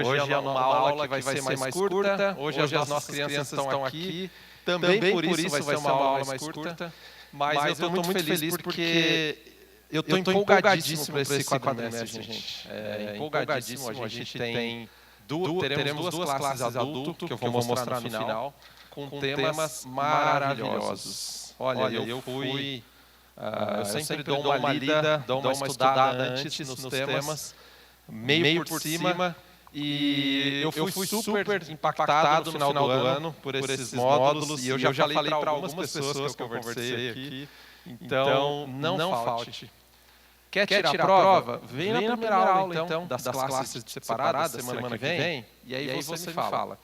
Hoje é uma aula que vai ser mais curta. Hoje as nossas crianças estão aqui. Também por isso vai ser uma aula mais curta. Mas eu estou muito feliz porque eu estou empolgadíssimo para esse quadrimestre, gente. Empolgadíssimo. A gente teremos duas classes adulto que eu vou mostrar no final, com temas maravilhosos. Olha, eu sempre dou uma lida, dou uma estudada antes nos temas, meio por cima. E eu fui super impactado no final do ano por esses módulos. E eu já falei para algumas pessoas que eu conversei aqui. Então, não falte. Quer tirar a prova? Vem na primeira aula, então, das classes separadas, semana que vem. E aí você me fala.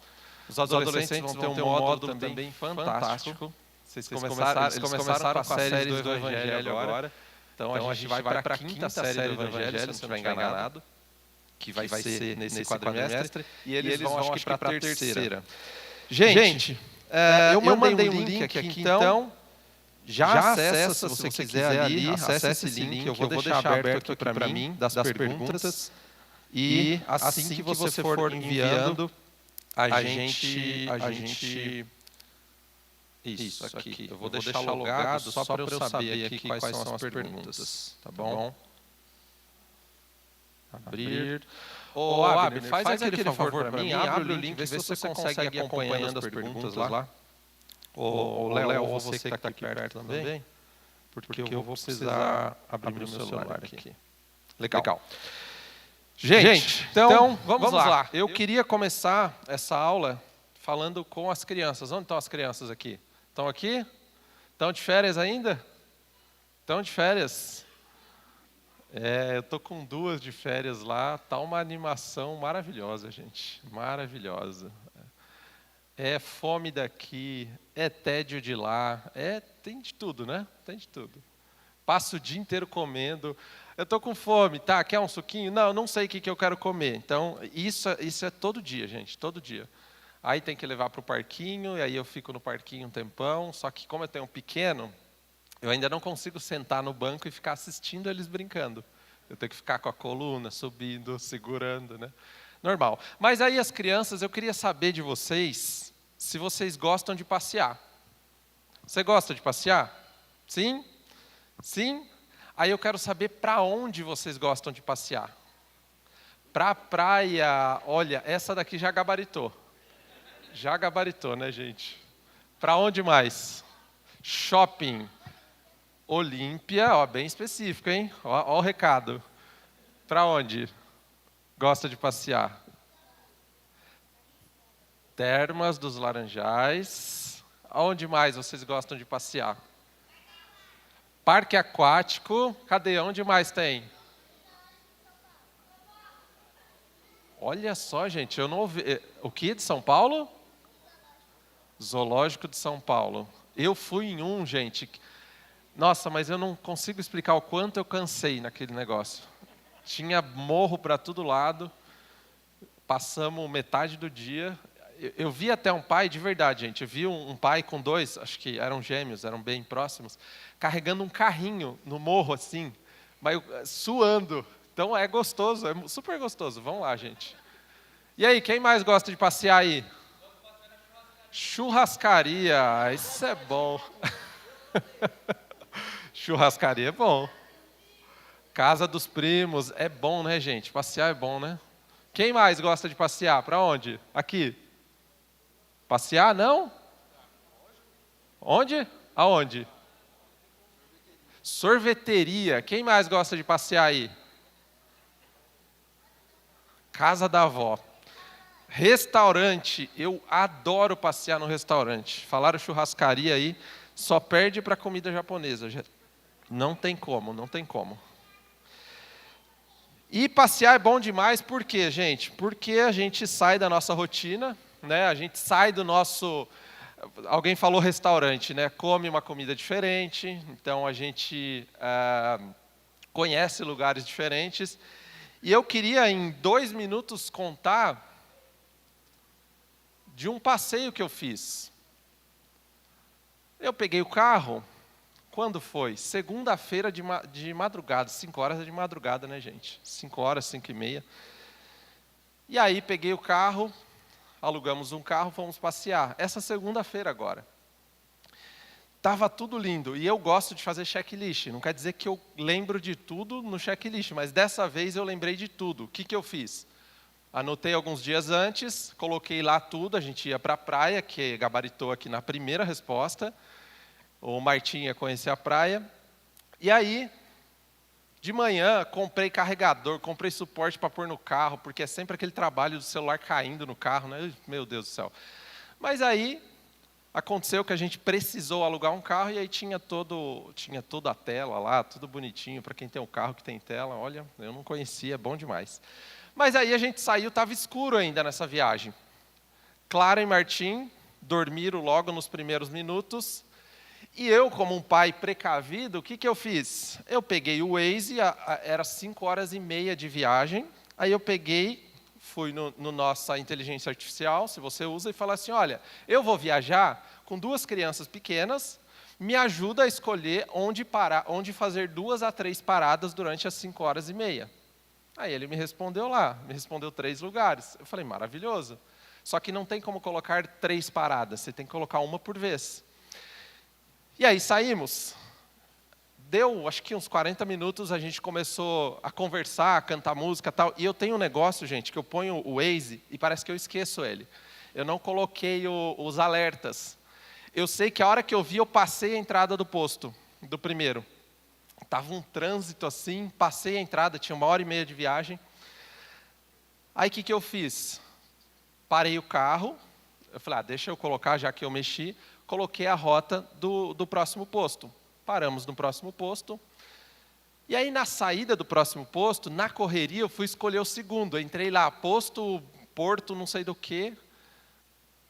Os adolescentes vão ter um módulo também fantástico. Eles começaram com a série do Evangelho agora. Então, a gente vai para a quinta série do Evangelho, se não estiver enganado, que vai ser nesse quadrimestre, e eles vão, acho que, para a terceira. Gente, eu mandei um link aqui, então, já acessa, se você quiser ali, acesse esse link, eu vou deixar aberto aqui para mim, das perguntas, e assim que você for enviando, a gente... Isso, aqui, eu vou deixar logado só para eu saber aqui quais são as perguntas, tá bom? Abrir. Ô, Abner, faz aquele favor para mim, abre o link, vê se você consegue acompanhando as perguntas lá. Ô, Léo, ou você que está aqui perto também, porque eu vou precisar abrir meu celular aqui. Legal. Gente, então, vamos lá. Eu queria começar essa aula falando com as crianças. Onde estão as crianças aqui? Estão aqui? Estão de férias ainda? Estão de férias? Eu estou com 2 de férias lá, está uma animação maravilhosa, gente, maravilhosa. É fome daqui, é tédio de lá, tem de tudo, né? Tem de tudo. Passo o dia inteiro comendo. Eu estou com fome, tá? Quer um suquinho? Não sei o que eu quero comer. Então, isso é todo dia, gente, todo dia. Aí tem que levar para o parquinho, e aí eu fico no parquinho um tempão, só que como eu tenho um pequeno, eu ainda não consigo sentar no banco e ficar assistindo eles brincando. Eu tenho que ficar com a coluna, subindo, segurando, né? Normal. Mas aí as crianças, eu queria saber de vocês, se vocês gostam de passear. Você gosta de passear? Sim? Sim? Aí eu quero saber para onde vocês gostam de passear. Para a praia, olha, essa daqui já gabaritou. Já gabaritou, né, gente? Para onde mais? Shopping. Olímpia, ó, bem específico, hein? Ó o recado. Para onde gosta de passear? Termas dos Laranjais. Aonde mais vocês gostam de passear? Parque aquático. Cadê? Onde mais tem? Olha só, gente, eu não ouvi. O que de São Paulo? Zoológico de São Paulo. Eu fui em um, gente. Nossa, mas eu não consigo explicar o quanto eu cansei naquele negócio. Tinha morro para todo lado, passamos metade do dia. Eu vi até um pai, de verdade, gente, eu vi um pai com 2, acho que eram gêmeos, eram bem próximos, carregando um carrinho no morro, assim, mas suando. Então é gostoso, é super gostoso. Vamos lá, gente. E aí, quem mais gosta de passear aí? Churrascaria, isso é bom. Churrascaria é bom. Casa dos primos, é bom, né, gente? Passear é bom, né? Quem mais gosta de passear? Para onde? Aqui. Passear, não? Onde? Aonde? Sorveteria. Quem mais gosta de passear aí? Casa da avó. Restaurante. Eu adoro passear no restaurante. Falaram churrascaria aí, só perde para comida japonesa. Não tem como, não tem como. E passear é bom demais, por quê, gente? Porque a gente sai da nossa rotina, né? A gente sai do nosso... Alguém falou restaurante, né? Come uma comida diferente, então a gente conhece lugares diferentes. E eu queria, em 2 minutos, contar de um passeio que eu fiz. Eu peguei o carro... Quando foi? Segunda-feira de madrugada, 5 horas de madrugada, né, gente? 5 horas, 5h30. E aí peguei o carro, alugamos um carro, fomos passear. Essa segunda-feira agora. Tava tudo lindo, e eu gosto de fazer checklist. Não quer dizer que eu lembro de tudo no checklist, mas dessa vez eu lembrei de tudo. O que eu fiz? Anotei alguns dias antes, coloquei lá tudo, a gente ia para a praia, que gabaritou aqui na primeira resposta. O Martim ia conhecer a praia. E aí, de manhã, comprei carregador, comprei suporte para pôr no carro, porque é sempre aquele trabalho do celular caindo no carro, né? Meu Deus do céu. Mas aí, aconteceu que a gente precisou alugar um carro e aí tinha toda a tela lá, tudo bonitinho, para quem tem um carro que tem tela. Olha, eu não conhecia, é bom demais. Mas aí a gente saiu, estava escuro ainda nessa viagem. Clara e Martim dormiram logo nos primeiros minutos. E eu, como um pai precavido, o que eu fiz? Eu peguei o Waze, era 5h30 de viagem. Aí eu peguei, fui no nossa inteligência artificial, se você usa, e falei assim, olha, eu vou viajar com 2 crianças pequenas, me ajuda a escolher onde parar, onde fazer 2 a 3 paradas durante as 5h30. Aí ele me respondeu 3 lugares. Eu falei, maravilhoso. Só que não tem como colocar 3 paradas, você tem que colocar uma por vez. E aí saímos. Deu, acho que uns 40 minutos, a gente começou a conversar, a cantar música e tal. E eu tenho um negócio, gente, que eu ponho o Waze e parece que eu esqueço ele. Eu não coloquei os alertas. Eu sei que a hora que eu vi, eu passei a entrada do posto, do primeiro. Estava um trânsito assim, passei a entrada, tinha 1h30 de viagem. Aí o que eu fiz? Parei o carro, eu falei, deixa eu colocar, já que eu mexi, coloquei a rota do próximo posto. Paramos no próximo posto. E aí, na saída do próximo posto, na correria, eu fui escolher o segundo. Eu entrei lá, posto, porto, não sei do quê.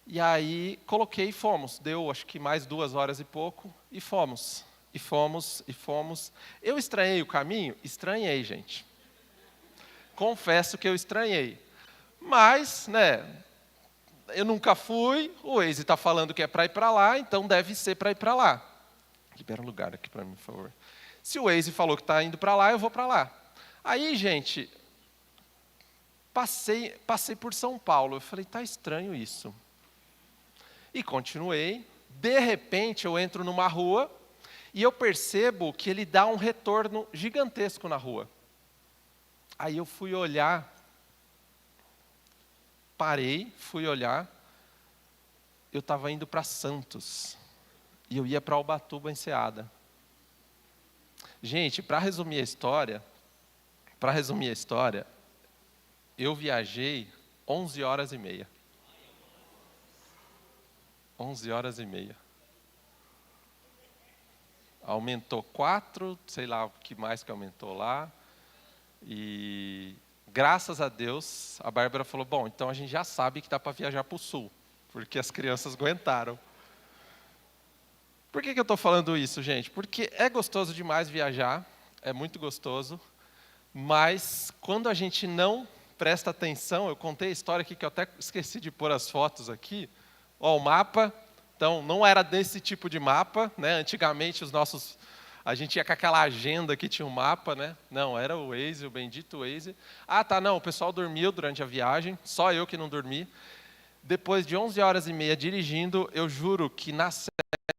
E aí, coloquei e fomos. Deu, acho que mais 2 horas e pouco, e fomos. E fomos, e fomos. Eu estranhei o caminho? Estranhei, gente. Confesso que eu estranhei. Mas, né, eu nunca fui, o Waze está falando que é para ir para lá, então deve ser para ir para lá. Libera um lugar aqui para mim, por favor. Se o Waze falou que está indo para lá, eu vou para lá. Aí, gente, passei por São Paulo. Eu falei, está estranho isso. E continuei. De repente, eu entro numa rua e eu percebo que ele dá um retorno gigantesco na rua. Aí eu fui olhar, parei, fui olhar. Eu estava indo para Santos. E eu ia para Ubatuba, Enseada. Gente, para resumir a história, eu viajei 11h30. 11h30. Aumentou 4, sei lá o que mais que aumentou lá. E graças a Deus, a Bárbara falou, bom, então a gente já sabe que dá para viajar para o sul, porque as crianças aguentaram. Por que eu estou falando isso, gente? Porque é gostoso demais viajar, é muito gostoso, mas quando a gente não presta atenção, eu contei a história aqui que eu até esqueci de pôr as fotos aqui, ó, o mapa, então não era desse tipo de mapa, né? Antigamente a gente ia com aquela agenda que tinha um mapa, né? Não, era o Waze, o bendito Waze. Ah, tá, não, o pessoal dormiu durante a viagem, só eu que não dormi. Depois de 11h30 dirigindo, eu juro que na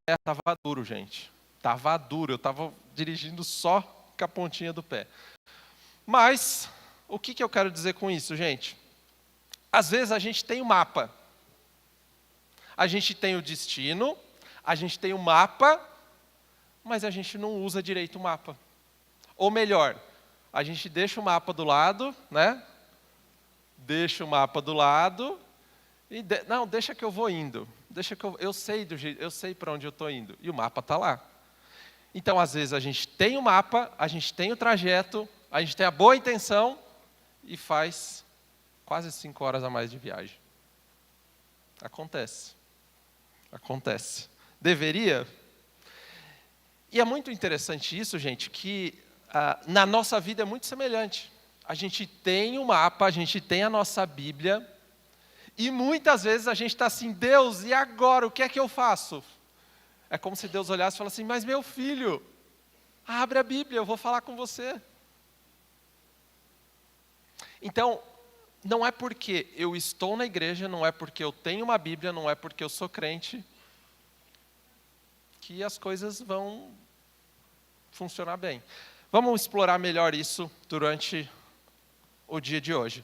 estava duro, gente. Estava duro, eu estava dirigindo só com a pontinha do pé. Mas, o que eu quero dizer com isso, gente? Às vezes a gente tem o mapa. A gente tem o destino, a gente tem o mapa, mas a gente não usa direito o mapa. Ou melhor, a gente deixa o mapa do lado, né? Deixa o mapa do lado e não, deixa que eu vou indo. Deixa que eu sei para onde eu estou indo. E o mapa está lá. Então, às vezes, a gente tem o mapa, a gente tem o trajeto, a gente tem a boa intenção e faz quase 5 horas a mais de viagem. Acontece. Acontece. Deveria? E é muito interessante isso, gente, que na nossa vida é muito semelhante. A gente tem o mapa, a gente tem a nossa Bíblia, e muitas vezes a gente está assim, Deus, e agora, o que é que eu faço? É como se Deus olhasse e falasse assim, mas meu filho, abre a Bíblia, eu vou falar com você. Então, não é porque eu estou na igreja, não é porque eu tenho uma Bíblia, não é porque eu sou crente, que as coisas vão funcionar bem. Vamos explorar melhor isso durante o dia de hoje.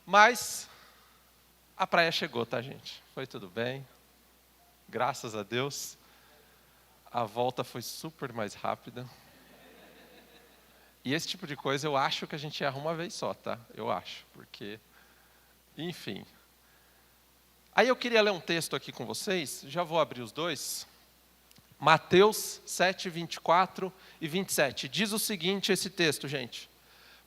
Mas a praia chegou, tá, gente? Foi tudo bem. Graças a Deus. A volta foi super mais rápida. E esse tipo de coisa eu acho que a gente erra uma vez só, tá? Eu acho, porque... Enfim. Aí eu queria ler um texto aqui com vocês, já vou abrir os dois. Mateus 7, 24 e 27. Diz o seguinte esse texto, gente.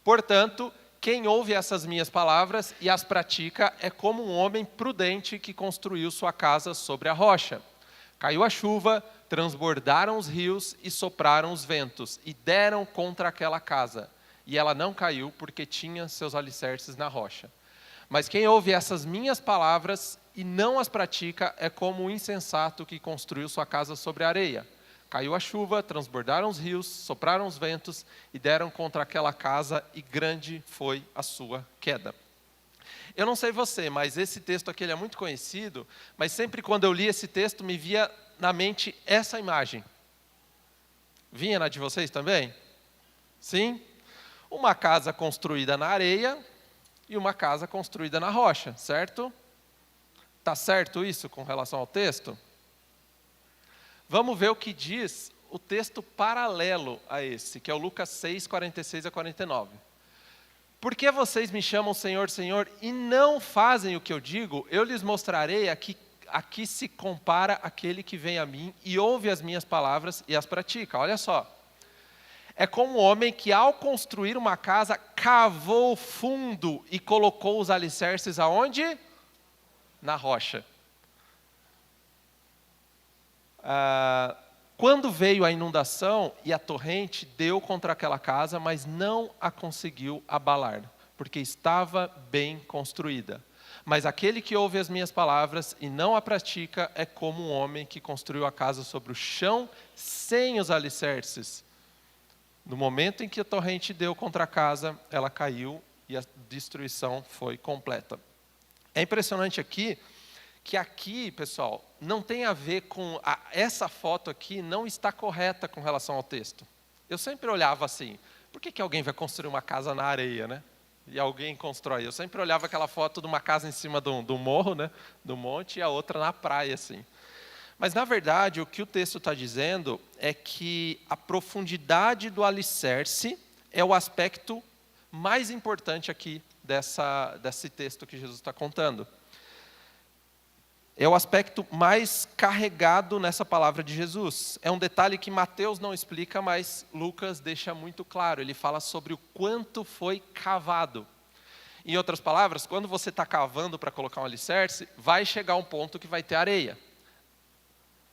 Portanto, quem ouve essas minhas palavras e as pratica é como um homem prudente que construiu sua casa sobre a rocha. Caiu a chuva, transbordaram os rios e sopraram os ventos, e deram contra aquela casa. E ela não caiu porque tinha seus alicerces na rocha. Mas quem ouve essas minhas palavras e não as pratica é como um insensato que construiu sua casa sobre a areia. Caiu a chuva, transbordaram os rios, sopraram os ventos e deram contra aquela casa, e grande foi a sua queda. Eu não sei você, mas esse texto aqui ele é muito conhecido, mas sempre quando eu li esse texto me via na mente essa imagem. Vinha na de vocês também? Sim? Uma casa construída na areia e uma casa construída na rocha, certo? Está certo isso com relação ao texto? Vamos ver o que diz o texto paralelo a esse, que é o Lucas 6, 46 a 49. Por que vocês me chamam Senhor, Senhor, e não fazem o que eu digo? Eu lhes mostrarei aqui se compara aquele que vem a mim e ouve as minhas palavras e as pratica. Olha só. É como um homem que, ao construir uma casa, cavou fundo e colocou os alicerces aonde? Na rocha. Quando veio a inundação e a torrente, deu contra aquela casa, mas não a conseguiu abalar, porque estava bem construída. Mas aquele que ouve as minhas palavras e não a pratica é como um homem que construiu a casa sobre o chão sem os alicerces. No momento em que a torrente deu contra a casa, ela caiu e a destruição foi completa. É impressionante aqui, pessoal, não tem a ver com... essa foto aqui não está correta com relação ao texto. Eu sempre olhava assim, por que alguém vai construir uma casa na areia, né? E alguém constrói. Eu sempre olhava aquela foto de uma casa em cima do morro, né? Do monte, e a outra na praia, assim. Mas, na verdade, o que o texto está dizendo é que a profundidade do alicerce é o aspecto mais importante aqui desse texto que Jesus está contando. É o aspecto mais carregado nessa palavra de Jesus. É um detalhe que Mateus não explica, mas Lucas deixa muito claro. Ele fala sobre o quanto foi cavado. Em outras palavras, quando você está cavando para colocar um alicerce, vai chegar um ponto que vai ter areia.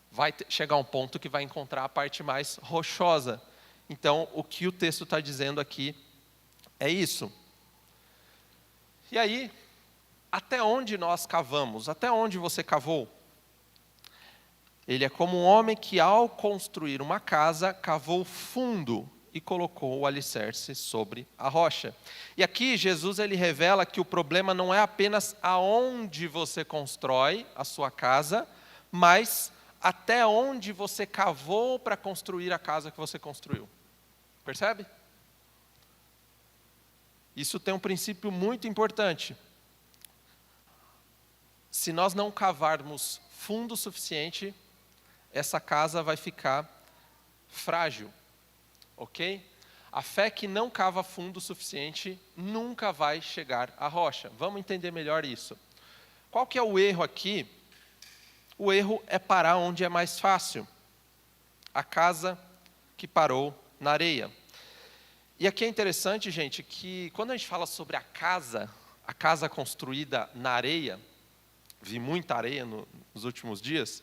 Vai chegar um ponto que vai encontrar a parte mais rochosa. Então, o que o texto está dizendo aqui é isso. E aí, até onde nós cavamos? Até onde você cavou? Ele é como um homem que, ao construir uma casa, cavou fundo e colocou o alicerce sobre a rocha. E aqui Jesus ele revela que o problema não é apenas aonde você constrói a sua casa, mas até onde você cavou para construir a casa que você construiu. Percebe? Isso tem um princípio muito importante. Se nós não cavarmos fundo o suficiente, essa casa vai ficar frágil, ok? A fé que não cava fundo o suficiente nunca vai chegar à rocha. Vamos entender melhor isso. Qual que é o erro aqui? O erro é parar onde é mais fácil. A casa que parou na areia. E aqui é interessante, gente, que quando a gente fala sobre a casa construída na areia, vi muita areia nos últimos dias,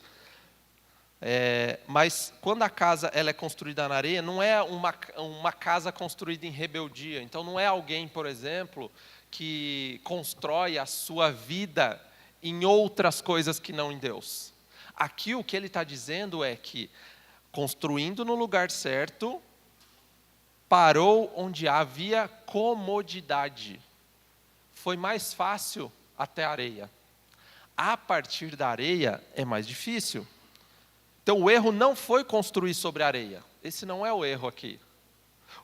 mas quando a casa ela é construída na areia, não é uma casa construída em rebeldia. Então não é alguém, por exemplo, que constrói a sua vida em outras coisas que não em Deus. Aqui o que ele está dizendo é que, construindo no lugar certo, parou onde havia comodidade. foi mais fácil até a areia. A partir da areia é mais difícil. Então o erro não foi construir sobre a areia. Esse não é o erro aqui.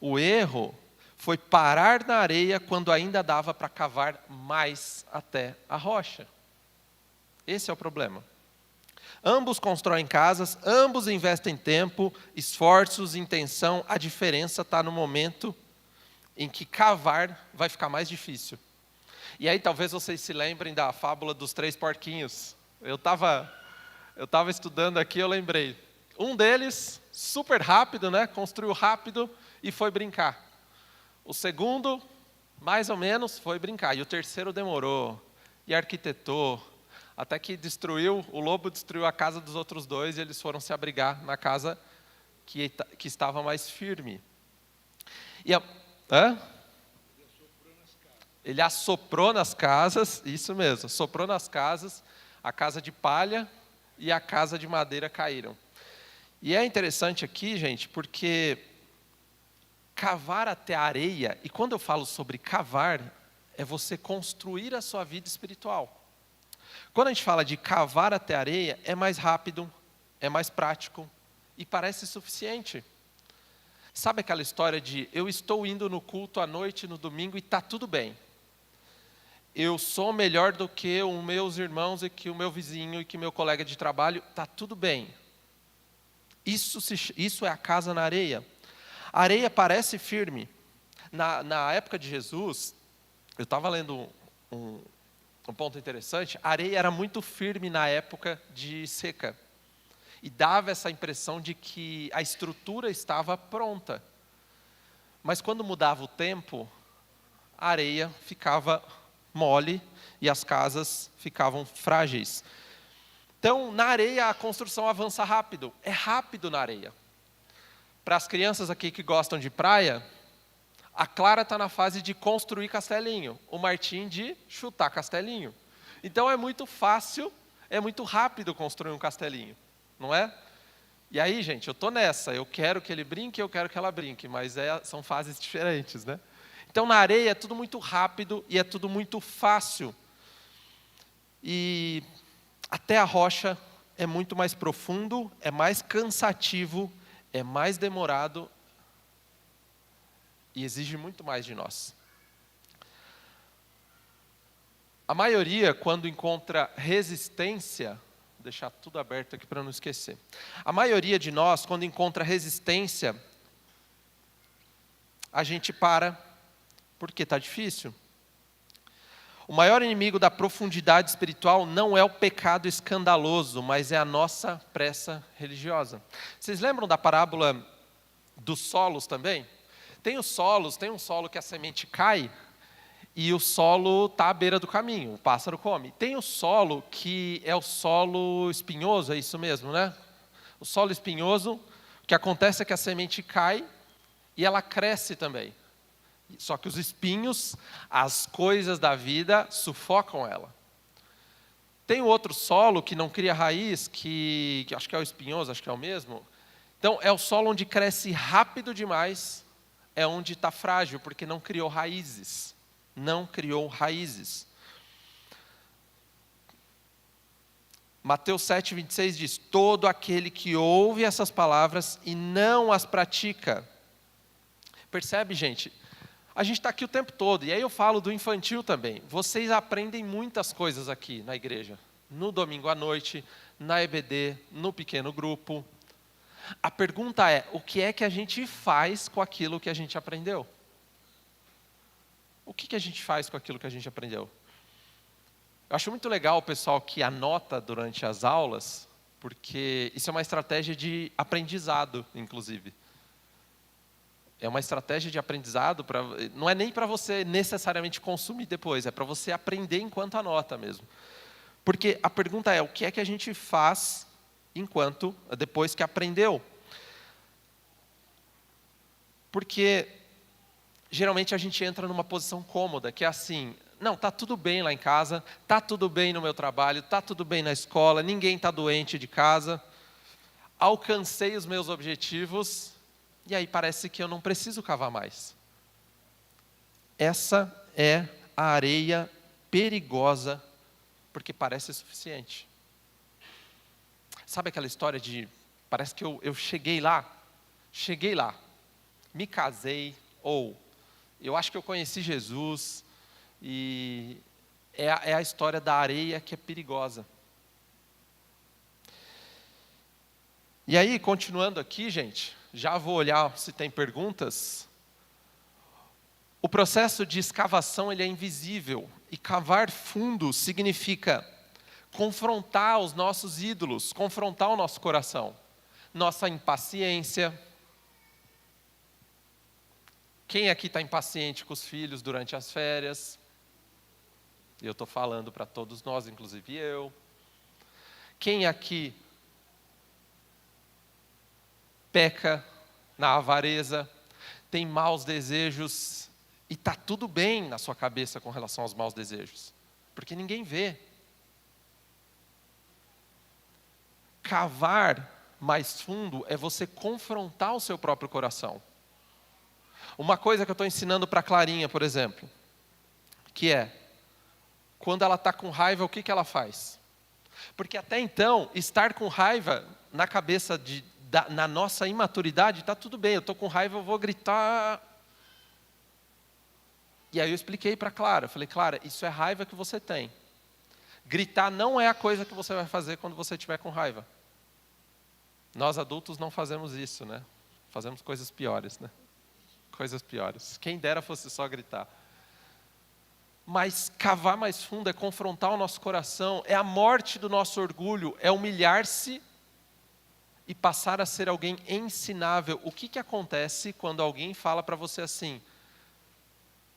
O erro foi parar na areia quando ainda dava para cavar mais até a rocha. Esse é o problema. Ambos constroem casas, ambos investem tempo, esforços, intenção. A diferença está no momento em que cavar vai ficar mais difícil. E aí talvez vocês se lembrem da fábula dos 3 porquinhos. Eu estava estudando aqui, eu lembrei. Um deles, super rápido, né? Construiu rápido e foi brincar. O segundo, mais ou menos, foi brincar. E o terceiro demorou e arquitetou. Até que o lobo destruiu a casa dos outros 2 e eles foram se abrigar na casa que estava mais firme. Ele assoprou nas casas, isso mesmo, soprou nas casas, a casa de palha e a casa de madeira caíram. E é interessante aqui, gente, porque cavar até a areia, e quando eu falo sobre cavar, é você construir a sua vida espiritual. Quando a gente fala de cavar até a areia, é mais rápido, é mais prático e parece suficiente. Sabe aquela história de eu estou indo no culto à noite, no domingo, e está tudo bem. Eu sou melhor do que os meus irmãos e que o meu vizinho e que meu colega de trabalho, está tudo bem. Isso é a casa na areia. A areia parece firme. Na época de Jesus, eu estava lendo um ponto interessante, a areia era muito firme na época de seca. E dava essa impressão de que a estrutura estava pronta. Mas quando mudava o tempo, a areia ficava mole e as casas ficavam frágeis. Então, na areia, a construção avança rápido. É rápido na areia. Para as crianças aqui que gostam de praia, a Clara está na fase de construir castelinho, o Martim de chutar castelinho. Então é muito fácil, é muito rápido construir um castelinho, não é? E aí, gente, eu estou nessa, eu quero que ele brinque, eu quero que ela brinque, mas são fases diferentes, né? Então na areia é tudo muito rápido e é tudo muito fácil. E até a rocha é muito mais profundo, é mais cansativo, é mais demorado e exige muito mais de nós. A maioria, quando encontra resistência, vou deixar tudo aberto aqui para não esquecer. A maioria de nós, quando encontra resistência, a gente para, porque está difícil. O maior inimigo da profundidade espiritual não é o pecado escandaloso, mas é a nossa pressa religiosa. Vocês lembram da parábola dos solos também? Tem um solo que a semente cai e o solo está à beira do caminho, o pássaro come. Tem o solo que é o solo espinhoso, é isso mesmo, né? O solo espinhoso, o que acontece é que a semente cai e ela cresce também. Só que os espinhos, as coisas da vida, sufocam ela. Tem o outro solo que não cria raiz, que acho que é o espinhoso, acho que é o mesmo. Então, é o solo onde cresce rápido demais, é onde está frágil, porque não criou raízes. Não criou raízes. Mateus 7,26 diz, todo aquele que ouve essas palavras e não as pratica. Percebe, gente? A gente está aqui o tempo todo, e aí eu falo do infantil também. Vocês aprendem muitas coisas aqui na igreja. No domingo à noite, na EBD, no pequeno grupo. A pergunta é, o que é que a gente faz com aquilo que a gente aprendeu? O que a gente faz com aquilo que a gente aprendeu? Eu acho muito legal o pessoal que anota durante as aulas, porque isso é uma estratégia de aprendizado, inclusive. É uma estratégia de aprendizado, não é nem para você necessariamente consumir depois, é para você aprender enquanto anota mesmo. Porque a pergunta é, o que é que a gente faz depois que aprendeu? Porque geralmente a gente entra numa posição cômoda, que é assim, não, está tudo bem lá em casa, está tudo bem no meu trabalho, está tudo bem na escola, ninguém está doente de casa, alcancei os meus objetivos, e aí parece que eu não preciso cavar mais. Essa é a areia perigosa porque parece suficiente. Sabe aquela história de, parece que eu cheguei lá, me casei, ou eu acho que eu conheci Jesus, e é a história da areia que é perigosa. E aí, continuando aqui, gente, já vou olhar se tem perguntas. O processo de escavação ele é invisível, e cavar fundo significa confrontar os nossos ídolos, confrontar o nosso coração, nossa impaciência. Quem aqui está impaciente com os filhos durante as férias? Eu estou falando para todos nós, inclusive eu. Quem aqui peca na avareza, tem maus desejos, e está tudo bem na sua cabeça com relação aos maus desejos, porque ninguém vê. Cavar mais fundo é você confrontar o seu próprio coração. Uma coisa que eu estou ensinando para a Clarinha, por exemplo, que é, quando ela está com raiva, o que ela faz? Porque até então, estar com raiva na cabeça, na nossa imaturidade, está tudo bem, eu estou com raiva, eu vou gritar. E aí eu expliquei para a Clara, eu falei, Clara, isso é raiva que você tem. Gritar não é a coisa que você vai fazer quando você estiver com raiva. Nós adultos não fazemos isso, né? Fazemos coisas piores, né? Coisas piores. Quem dera fosse só gritar. Mas cavar mais fundo é confrontar o nosso coração, é a morte do nosso orgulho, é humilhar-se e passar a ser alguém ensinável. O que acontece quando alguém fala para você assim,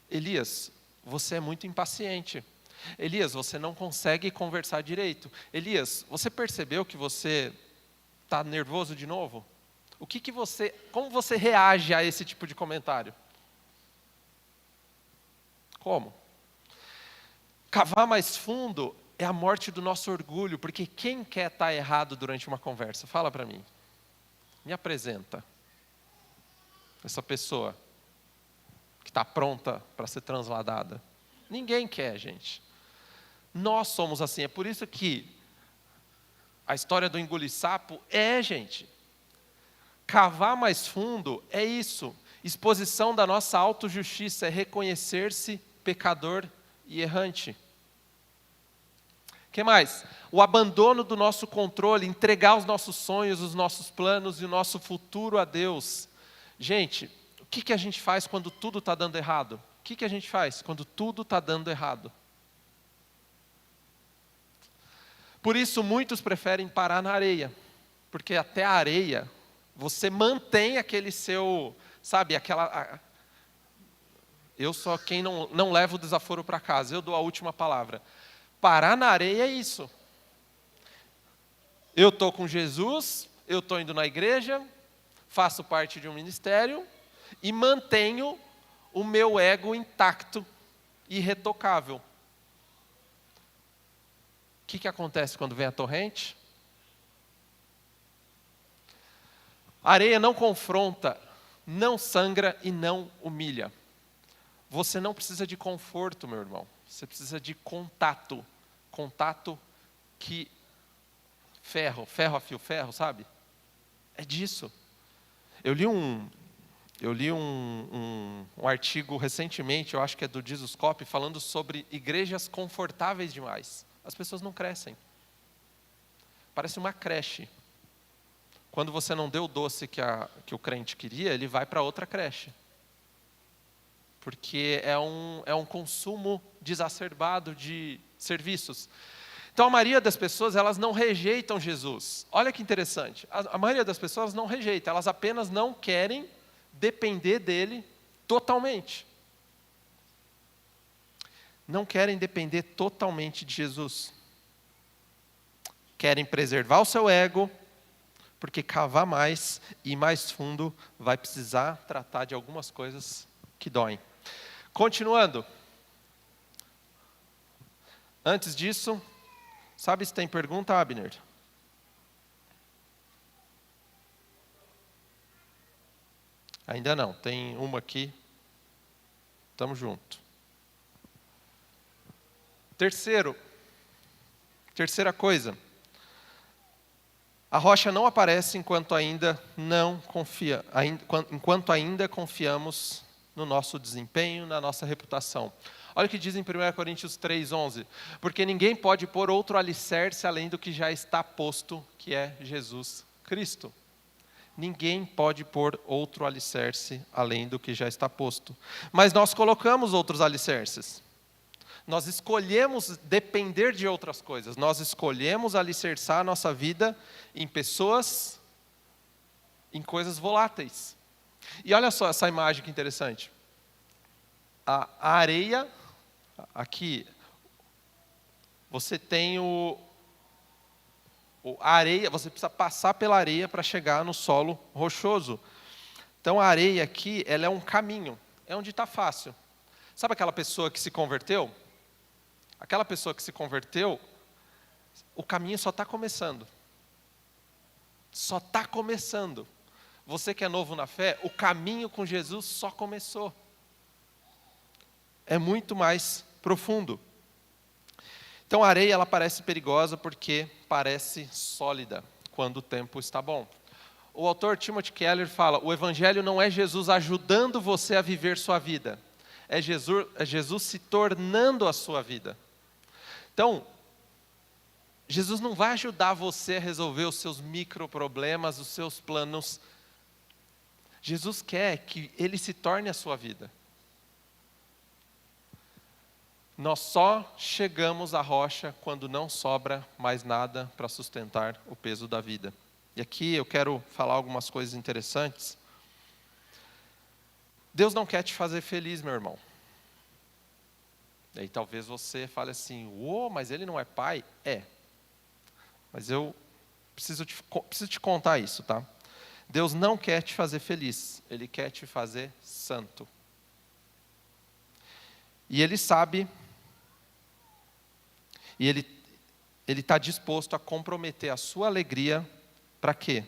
Elias, você é muito impaciente. Elias, você não consegue conversar direito. Elias, você percebeu que você está nervoso de novo? Como você reage a esse tipo de comentário? Como? Cavar mais fundo é a morte do nosso orgulho, porque quem quer estar errado durante uma conversa? Fala para mim. Me apresenta. Essa pessoa que está pronta para ser transladada. Ninguém quer, gente. Nós somos assim, é por isso que a história do engolir sapo gente. Cavar mais fundo é isso. Exposição da nossa autojustiça é reconhecer-se pecador e errante. O que mais? O abandono do nosso controle, entregar os nossos sonhos, os nossos planos e o nosso futuro a Deus. Gente, o que a gente faz quando tudo está dando errado? O que a gente faz quando tudo está dando errado? Por isso, muitos preferem parar na areia, porque até a areia, você mantém aquele seu, sabe, eu sou quem não leva o desaforo para casa, eu dou a última palavra. Parar na areia é isso. Eu estou com Jesus, eu estou indo na igreja, faço parte de um ministério e mantenho o meu ego intacto, irretocável. O que acontece quando vem a torrente? A areia não confronta, não sangra e não humilha. Você não precisa de conforto, meu irmão. Você precisa de contato. Contato que ferro afia o ferro, sabe? É disso. Eu li um artigo recentemente, eu acho que é do Jesuscope, falando sobre igrejas confortáveis demais. As pessoas não crescem. Parece uma creche. Quando você não deu o doce que o crente queria, ele vai para outra creche. Porque é um consumo desacerbado de serviços. Então a maioria das pessoas, elas não rejeitam Jesus. Olha que interessante. A maioria das pessoas não rejeita, elas apenas não querem depender dele totalmente. Não querem depender totalmente de Jesus. Querem preservar o seu ego, porque cavar mais e mais fundo vai precisar tratar de algumas coisas que doem. Continuando. Antes disso, sabe se tem pergunta, Abner? Ainda não, tem uma aqui. Tamo junto. Terceira coisa. A rocha não aparece enquanto ainda confiamos no nosso desempenho, na nossa reputação. Olha o que diz em 1 Coríntios 3:11. Porque ninguém pode pôr outro alicerce além do que já está posto, que é Jesus Cristo. Ninguém pode pôr outro alicerce além do que já está posto. Mas nós colocamos outros alicerces. Nós escolhemos depender de outras coisas. Nós escolhemos alicerçar a nossa vida em pessoas, em coisas voláteis. E olha só essa imagem que interessante. A areia, aqui, você tem a areia, você precisa passar pela areia para chegar no solo rochoso. Então a areia aqui, ela é um caminho, é onde está fácil. Sabe aquela pessoa que se converteu? Aquela pessoa que se converteu, o caminho só está começando. Só está começando. Você que é novo na fé, o caminho com Jesus só começou. É muito mais profundo. Então a areia ela parece perigosa porque parece sólida quando o tempo está bom. O autor Timothy Keller fala, o evangelho não é Jesus ajudando você a viver sua vida. É Jesus se tornando a sua vida. Então, Jesus não vai ajudar você a resolver os seus microproblemas, os seus planos. Jesus quer que Ele se torne a sua vida. Nós só chegamos à rocha quando não sobra mais nada para sustentar o peso da vida. E aqui eu quero falar algumas coisas interessantes. Deus não quer te fazer feliz, meu irmão. E aí talvez você fale assim, mas ele não é pai? É. Mas eu preciso te contar isso, tá? Deus não quer te fazer feliz, Ele quer te fazer santo. E Ele sabe, e Ele está disposto a comprometer a sua alegria, para quê?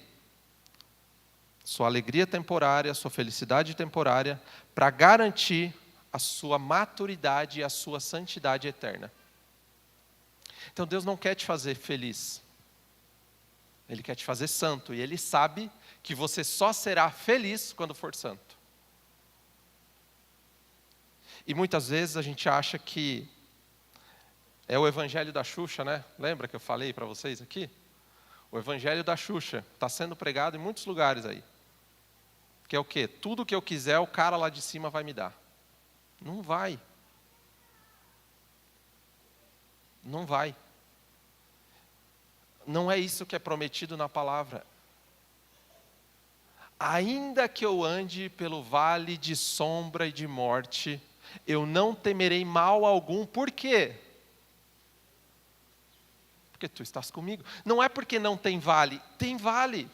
Sua alegria temporária, sua felicidade temporária, para garantir a sua maturidade e a sua santidade eterna. Então Deus não quer te fazer feliz. Ele quer te fazer santo. E Ele sabe que você só será feliz quando for santo. E muitas vezes a gente acha que é o evangelho da Xuxa, né? Lembra que eu falei para vocês aqui? O evangelho da Xuxa está sendo pregado em muitos lugares aí. Que é o quê? Tudo que eu quiser, o cara lá de cima vai me dar. Não vai. Não vai. Não é isso que é prometido na palavra. Ainda que eu ande pelo vale de sombra e de morte, eu não temerei mal algum. Por quê? Porque tu estás comigo. Não é porque não tem vale. Tem vale.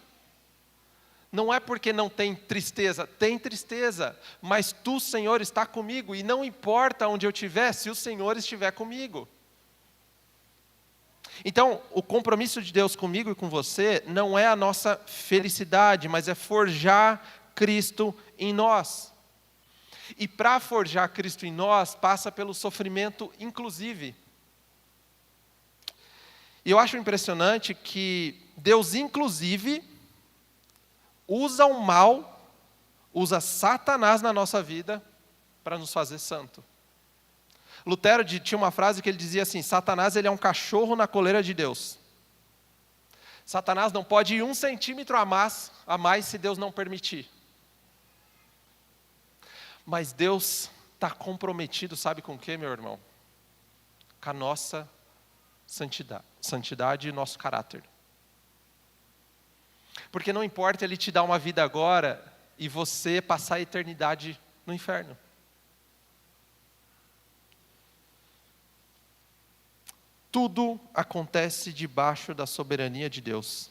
Não é porque não tem tristeza, tem tristeza, mas tu, Senhor, está comigo, e não importa onde eu estiver, se o Senhor estiver comigo. Então, o compromisso de Deus comigo e com você não é a nossa felicidade, mas é forjar Cristo em nós. E para forjar Cristo em nós, passa pelo sofrimento inclusive. E eu acho impressionante que Deus inclusive usa o mal, usa Satanás na nossa vida para nos fazer santo. Lutero tinha uma frase que ele dizia assim, Satanás ele é um cachorro na coleira de Deus. Satanás não pode ir 1 centímetro a mais se Deus não permitir. Mas Deus está comprometido, sabe com o que, meu irmão? Com a nossa santidade e nosso caráter. Porque não importa Ele te dar uma vida agora e você passar a eternidade no inferno. Tudo acontece debaixo da soberania de Deus.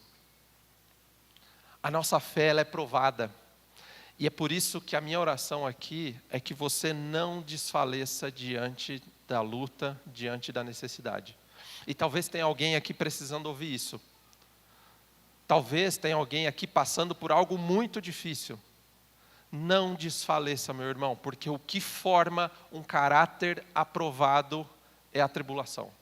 A nossa fé ela é provada. E é por isso que a minha oração aqui é que você não desfaleça diante da luta, diante da necessidade. E talvez tenha alguém aqui precisando ouvir isso. Talvez tenha alguém aqui passando por algo muito difícil. Não desfaleça, meu irmão, porque o que forma um caráter aprovado é a tribulação.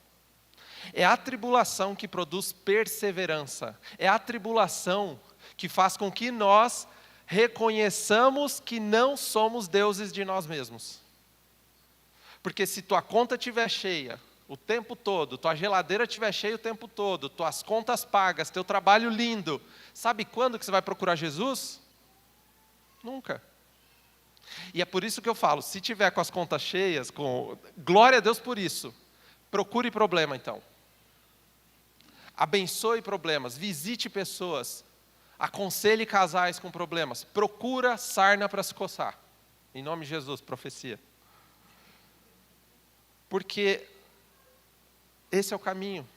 É a tribulação que produz perseverança. É a tribulação que faz com que nós reconheçamos que não somos deuses de nós mesmos. Porque se tua conta estiver cheia o tempo todo, tua geladeira estiver cheia o tempo todo, tuas contas pagas, teu trabalho lindo, sabe quando que você vai procurar Jesus? Nunca. E é por isso que eu falo, se tiver com as contas cheias, glória a Deus por isso. Procure problema então. Abençoe problemas, visite pessoas, aconselhe casais com problemas, procura sarna para se coçar. Em nome de Jesus, profecia. Porque esse é o caminho.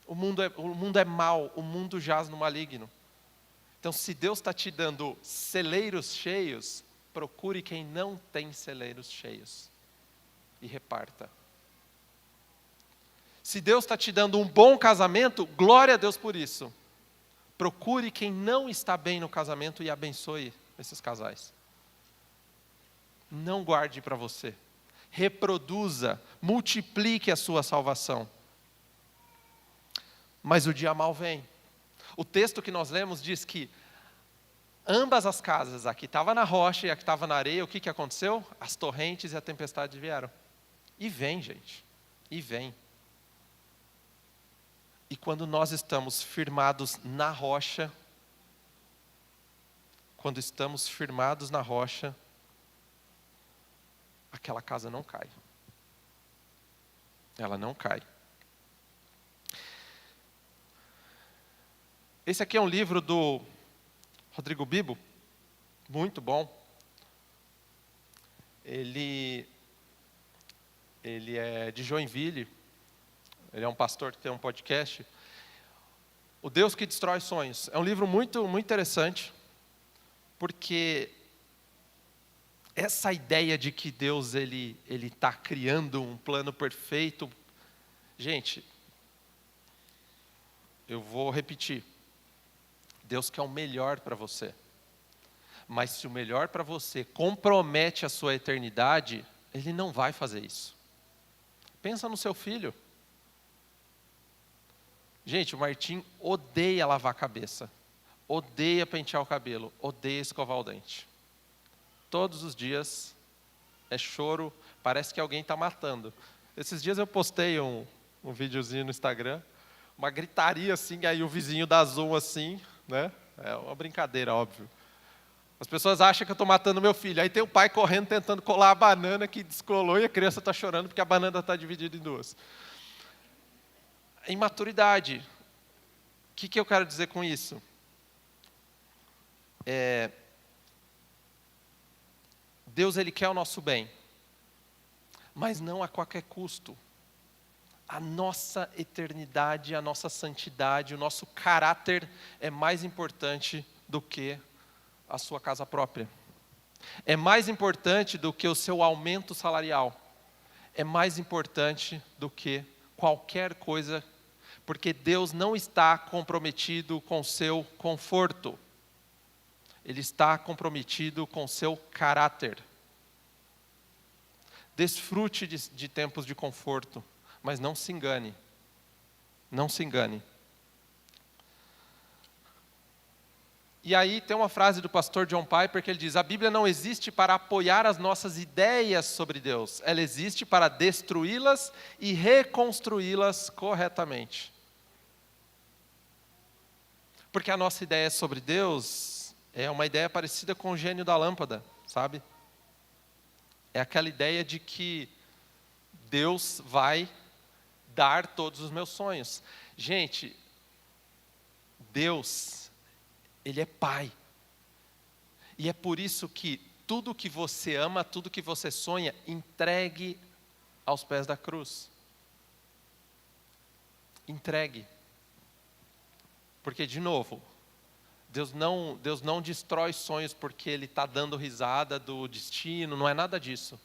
O mundo é mau, o mundo jaz no maligno. Então, se Deus está te dando celeiros cheios, procure quem não tem celeiros cheios e reparta. Se Deus está te dando um bom casamento, glória a Deus por isso. Procure quem não está bem no casamento e abençoe esses casais. Não guarde para você. Reproduza, multiplique a sua salvação. Mas o dia mau vem. O texto que nós lemos diz que ambas as casas, a que estava na rocha e a que estava na areia, o que aconteceu? As torrentes e a tempestade vieram. E vem, gente. E vem. E quando nós estamos firmados na rocha, aquela casa não cai. Ela não cai. Esse aqui é um livro do Rodrigo Bibo, muito bom. Ele é de Joinville, ele é um pastor que tem um podcast. O Deus que Destrói Sonhos. É um livro muito, muito interessante, porque essa ideia de que Deus ele está criando um plano perfeito. Gente, eu vou repetir. Deus quer o melhor para você. Mas se o melhor para você compromete a sua eternidade, Ele não vai fazer isso. Pensa no seu filho. Gente, o Martim odeia lavar a cabeça. Odeia pentear o cabelo. Odeia escovar o dente. Todos os dias é choro, parece que alguém está matando. Esses dias eu postei um videozinho no Instagram, uma gritaria assim, aí o vizinho dá zoom assim, né? É uma brincadeira, óbvio. As pessoas acham que eu estou matando meu filho. Aí tem o pai correndo, tentando colar a banana que descolou e a criança está chorando porque a banana está dividida em duas. Imaturidade. O que eu quero dizer com isso? Deus ele quer o nosso bem, mas não a qualquer custo. A nossa eternidade, a nossa santidade, o nosso caráter é mais importante do que a sua casa própria. É mais importante do que o seu aumento salarial. É mais importante do que qualquer coisa, porque Deus não está comprometido com o seu conforto. Ele está comprometido com o seu caráter. Desfrute de tempos de conforto, mas não se engane. Não se engane. E aí tem uma frase do pastor John Piper que ele diz: a Bíblia não existe para apoiar as nossas ideias sobre Deus. Ela existe para destruí-las e reconstruí-las corretamente. Porque a nossa ideia sobre Deus é uma ideia parecida com o gênio da lâmpada, sabe? É aquela ideia de que Deus vai dar todos os meus sonhos. Gente, Deus, Ele é Pai. E é por isso que tudo que você ama, tudo que você sonha, entregue aos pés da cruz. Entregue. Porque, de novo, Deus não destrói sonhos porque Ele está dando risada do destino, não é nada disso.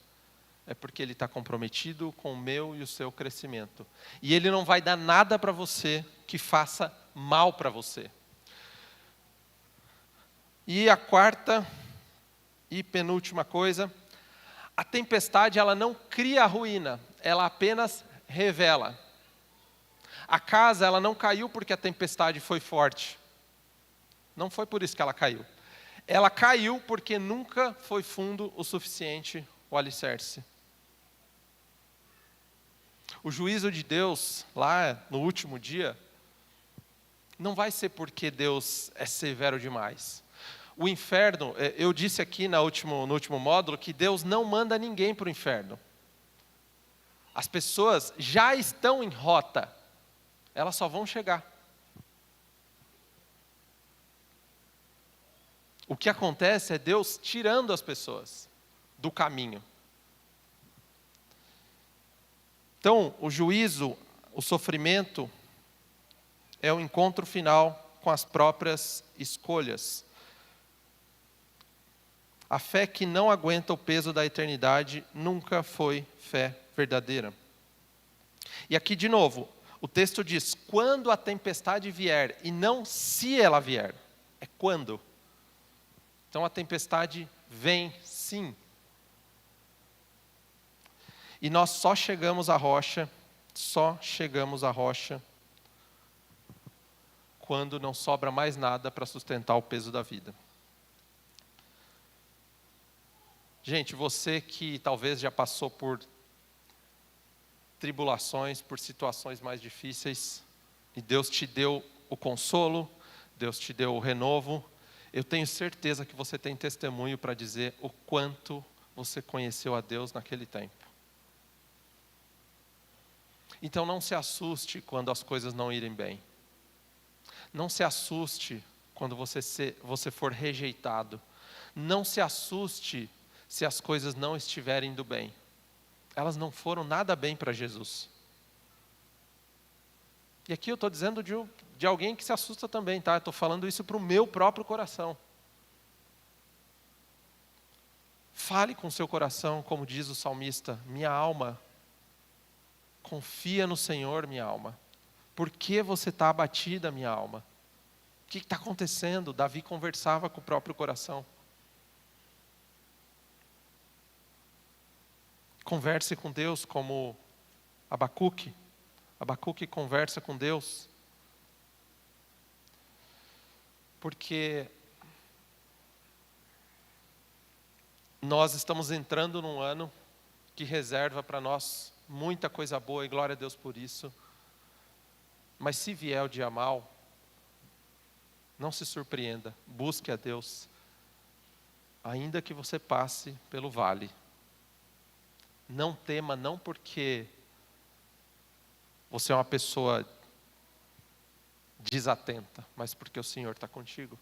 É porque Ele está comprometido com o meu e o seu crescimento. E Ele não vai dar nada para você que faça mal para você. E a quarta e penúltima coisa, a tempestade ela não cria a ruína, ela apenas revela. A casa, ela não caiu porque a tempestade foi forte. Não foi por isso que ela caiu. Ela caiu porque nunca foi fundo o suficiente o alicerce. O juízo de Deus, lá no último dia, não vai ser porque Deus é severo demais. O inferno, eu disse aqui no último módulo, que Deus não manda ninguém para o inferno. As pessoas já estão em rota, elas só vão chegar. O que acontece é Deus tirando as pessoas do caminho. Então, o juízo, o sofrimento, é o encontro final com as próprias escolhas. A fé que não aguenta o peso da eternidade nunca foi fé verdadeira. E aqui, de novo, o texto diz, quando a tempestade vier, e não se ela vier, é quando. Então a tempestade vem sim. E nós só chegamos à rocha quando não sobra mais nada para sustentar o peso da vida. Gente, você que talvez já passou por tribulações, por situações mais difíceis, e Deus te deu o consolo, Deus te deu o renovo, eu tenho certeza que você tem testemunho para dizer o quanto você conheceu a Deus naquele tempo. Então não se assuste quando as coisas não irem bem. Não se assuste quando você for rejeitado. Não se assuste se as coisas não estiverem indo bem. Elas não foram nada bem para Jesus. E aqui eu estou dizendo de alguém que se assusta também, tá? Eu estou falando isso para o meu próprio coração. Fale com o seu coração, como diz o salmista, minha alma, confia no Senhor, minha alma. Por que você está abatida, minha alma? O que está acontecendo? Davi conversava com o próprio coração. Converse com Deus como Abacuque. Abacuque conversa com Deus. Porque nós estamos entrando num ano que reserva para nós muita coisa boa e glória a Deus por isso. Mas se vier o dia mau, não se surpreenda, busque a Deus, ainda que você passe pelo vale. Não tema, não porque você é uma pessoa desatenta, mas porque o Senhor está contigo.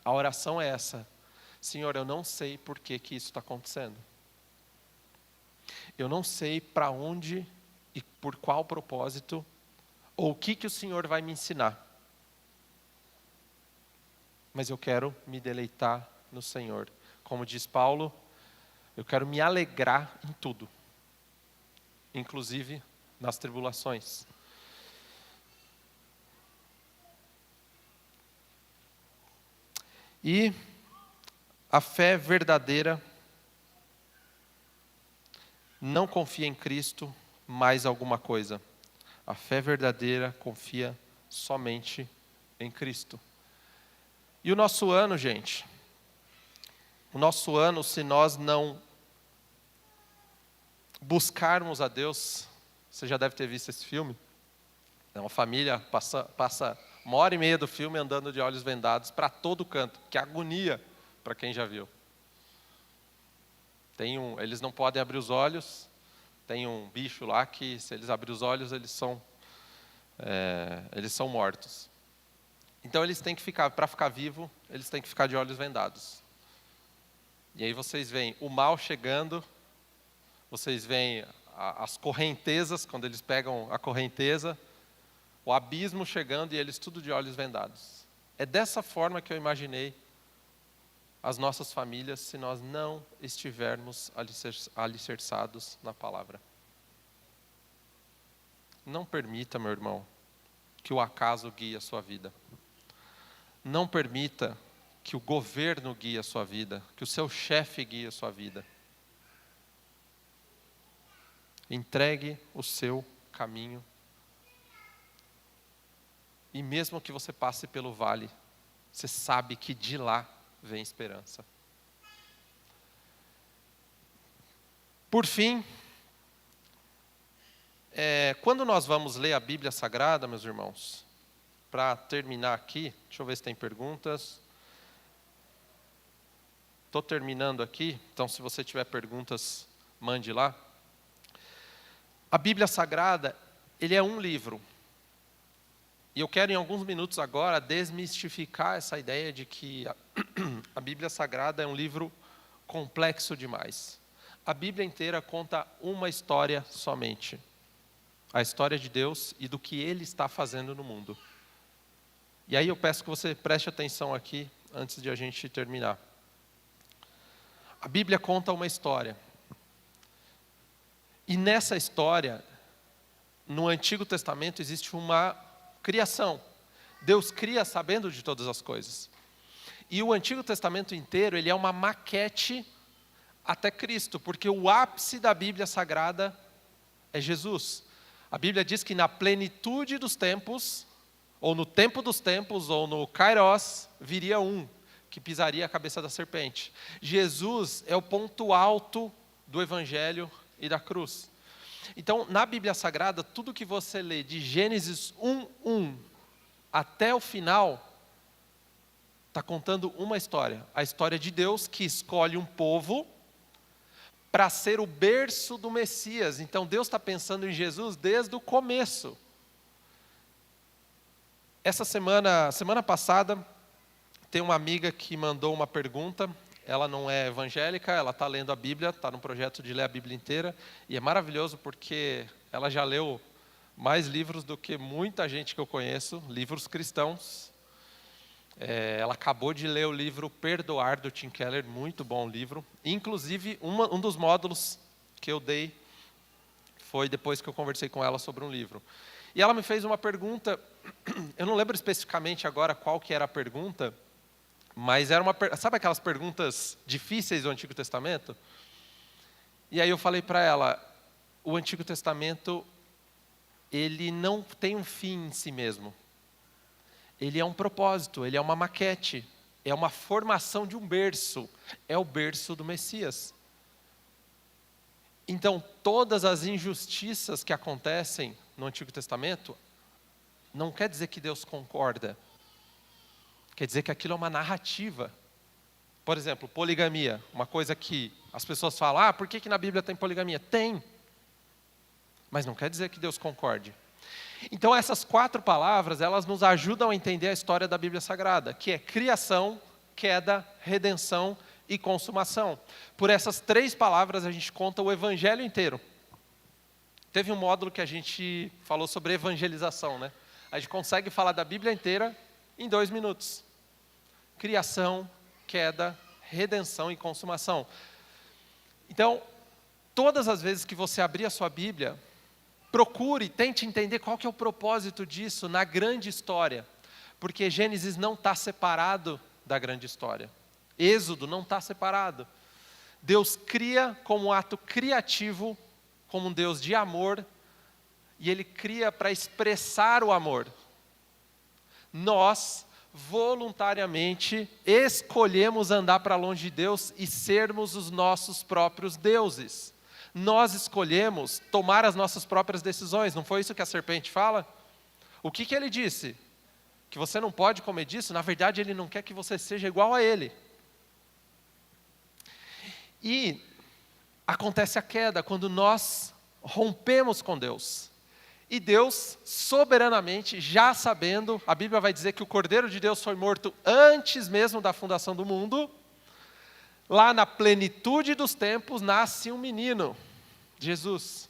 A oração é essa: Senhor, eu não sei por que isso está acontecendo. Eu não sei para onde e por qual propósito, ou o que o Senhor vai me ensinar. Mas eu quero me deleitar no Senhor. Como diz Paulo, eu quero me alegrar em tudo, inclusive nas tribulações. E a fé verdadeira não confia em Cristo mais alguma coisa. A fé verdadeira confia somente em Cristo. E o nosso ano, gente, se nós não buscarmos a Deus, você já deve ter visto esse filme, é uma família passa 1h30 do filme andando de olhos vendados para todo canto, que agonia para quem já viu. Eles não podem abrir os olhos, tem um bicho lá que se eles abrirem os olhos eles são mortos. Então eles têm que ficar, para ficar vivo, eles têm que ficar de olhos vendados. E aí vocês veem o mal chegando, vocês veem as correntezas, quando eles pegam a correnteza, o abismo chegando e eles tudo de olhos vendados. É dessa forma que eu imaginei as nossas famílias se nós não estivermos alicerçados na palavra. Não permita, meu irmão, que o acaso guie a sua vida. Não permita que o governo guie a sua vida, que o seu chefe guie a sua vida. Entregue o seu caminho. E mesmo que você passe pelo vale, você sabe que de lá vem esperança. Por fim, quando nós vamos ler a Bíblia Sagrada, meus irmãos, para terminar aqui, deixa eu ver se tem perguntas. Estou terminando aqui, então se você tiver perguntas, mande lá. A Bíblia Sagrada, ele é um livro. E eu quero em alguns minutos agora desmistificar essa ideia de que a Bíblia Sagrada é um livro complexo demais. A Bíblia inteira conta uma história somente. A história de Deus e do que Ele está fazendo no mundo. E aí eu peço que você preste atenção aqui, antes de a gente terminar. A Bíblia conta uma história. E nessa história, no Antigo Testamento, existe uma criação. Deus cria sabendo de todas as coisas. E o Antigo Testamento inteiro, ele é uma maquete até Cristo, porque o ápice da Bíblia Sagrada é Jesus. A Bíblia diz que na plenitude dos tempos, ou no tempo dos tempos, ou no Kairos, viria um que pisaria a cabeça da serpente. Jesus é o ponto alto do Evangelho e da cruz. Então, na Bíblia Sagrada, tudo que você lê de Gênesis 1:1 até o final, está contando uma história. A história de Deus que escolhe um povo para ser o berço do Messias. Então, Deus está pensando em Jesus desde o começo. Essa semana passada, tem uma amiga que mandou uma pergunta. Ela não é evangélica, ela está lendo a Bíblia, está no projeto de ler a Bíblia inteira. E é maravilhoso porque ela já leu mais livros do que muita gente que eu conheço, livros cristãos. Ela acabou de ler o livro Perdoar, do Tim Keller, muito bom livro. Inclusive, um dos módulos que eu dei foi depois que eu conversei com ela sobre um livro. E ela me fez uma pergunta, eu não lembro especificamente agora qual que era a pergunta, mas era sabe aquelas perguntas difíceis do Antigo Testamento? E aí eu falei para ela, o Antigo Testamento, ele não tem um fim em si mesmo. Ele é um propósito, ele é uma maquete, é uma formação de um berço, é o berço do Messias. Então, todas as injustiças que acontecem no Antigo Testamento, não quer dizer que Deus concorda. Quer dizer que aquilo é uma narrativa. Por exemplo, poligamia, uma coisa que as pessoas falam, por que na Bíblia tem poligamia? Tem. Mas não quer dizer que Deus concorde. Então essas 4 palavras, elas nos ajudam a entender a história da Bíblia Sagrada, que é criação, queda, redenção e consumação. Por essas 3 palavras a gente conta o Evangelho inteiro. Teve um módulo que a gente falou sobre evangelização, né? A gente consegue falar da Bíblia inteira em 2 minutos. Criação, queda, redenção e consumação. Então, todas as vezes que você abrir a sua Bíblia, procure, tente entender qual que é o propósito disso na grande história. Porque Gênesis não está separado da grande história. Êxodo não está separado. Deus cria como um ato criativo, como um Deus de amor, e Ele cria para expressar o amor. Nós, voluntariamente, escolhemos andar para longe de Deus e sermos os nossos próprios deuses. Nós escolhemos tomar as nossas próprias decisões. Não foi isso que a serpente fala? O que ele disse? Que você não pode comer disso? Na verdade, ele não quer que você seja igual a ele. E acontece a queda quando nós rompemos com Deus. E Deus, soberanamente, já sabendo, a Bíblia vai dizer que o Cordeiro de Deus foi morto antes mesmo da fundação do mundo. Lá na plenitude dos tempos, nasce um menino, Jesus,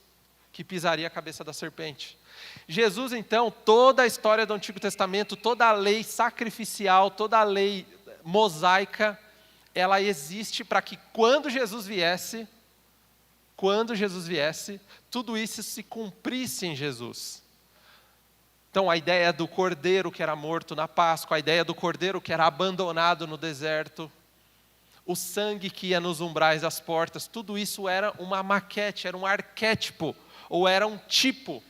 que pisaria a cabeça da serpente. Jesus, então, toda a história do Antigo Testamento, toda a lei sacrificial, toda a lei mosaica, ela existe para que quando Jesus viesse, tudo isso se cumprisse em Jesus. Então, a ideia do cordeiro que era morto na Páscoa, a ideia do cordeiro que era abandonado no deserto, o sangue que ia nos umbrais das portas, tudo isso era uma maquete, era um arquétipo, ou era um tipo,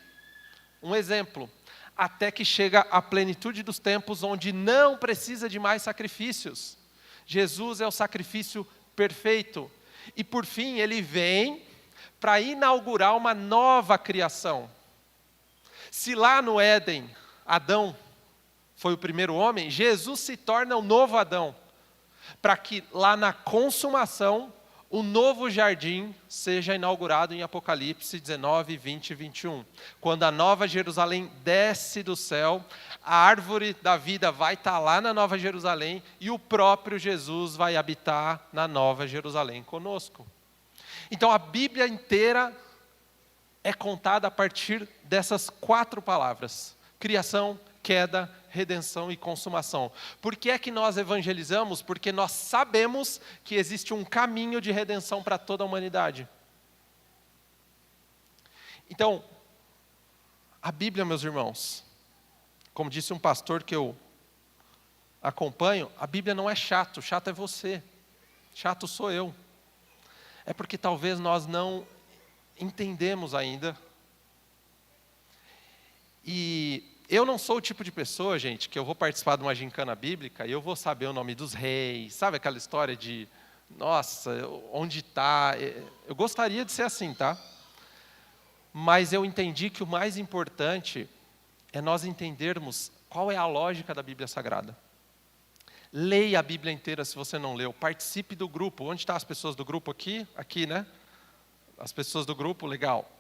um exemplo, até que chega a plenitude dos tempos, onde não precisa de mais sacrifícios. Jesus é o sacrifício perfeito. E por fim, ele vem para inaugurar uma nova criação. Se lá no Éden, Adão foi o primeiro homem, Jesus se torna o novo Adão, para que lá na consumação, o novo jardim seja inaugurado em Apocalipse 19, 20 e 21. Quando a nova Jerusalém desce do céu, a árvore da vida vai estar lá na nova Jerusalém e o próprio Jesus vai habitar na nova Jerusalém conosco. Então a Bíblia inteira é contada a partir dessas 4 palavras: criação, queda, redenção e consumação. Por que é que nós evangelizamos? Porque nós sabemos que existe um caminho de redenção para toda a humanidade. Então, a Bíblia, meus irmãos, como disse um pastor que eu acompanho, a Bíblia não é chato é você, chato sou eu. É porque talvez nós não entendemos ainda. E eu não sou o tipo de pessoa, gente, que eu vou participar de uma gincana bíblica e eu vou saber o nome dos reis, sabe aquela história de, nossa, onde está? Eu gostaria de ser assim, tá? Mas eu entendi que o mais importante é nós entendermos qual é a lógica da Bíblia Sagrada. Leia a Bíblia inteira se você não leu, participe do grupo. Onde estão as pessoas do grupo aqui? Aqui, né? As pessoas do grupo, legal.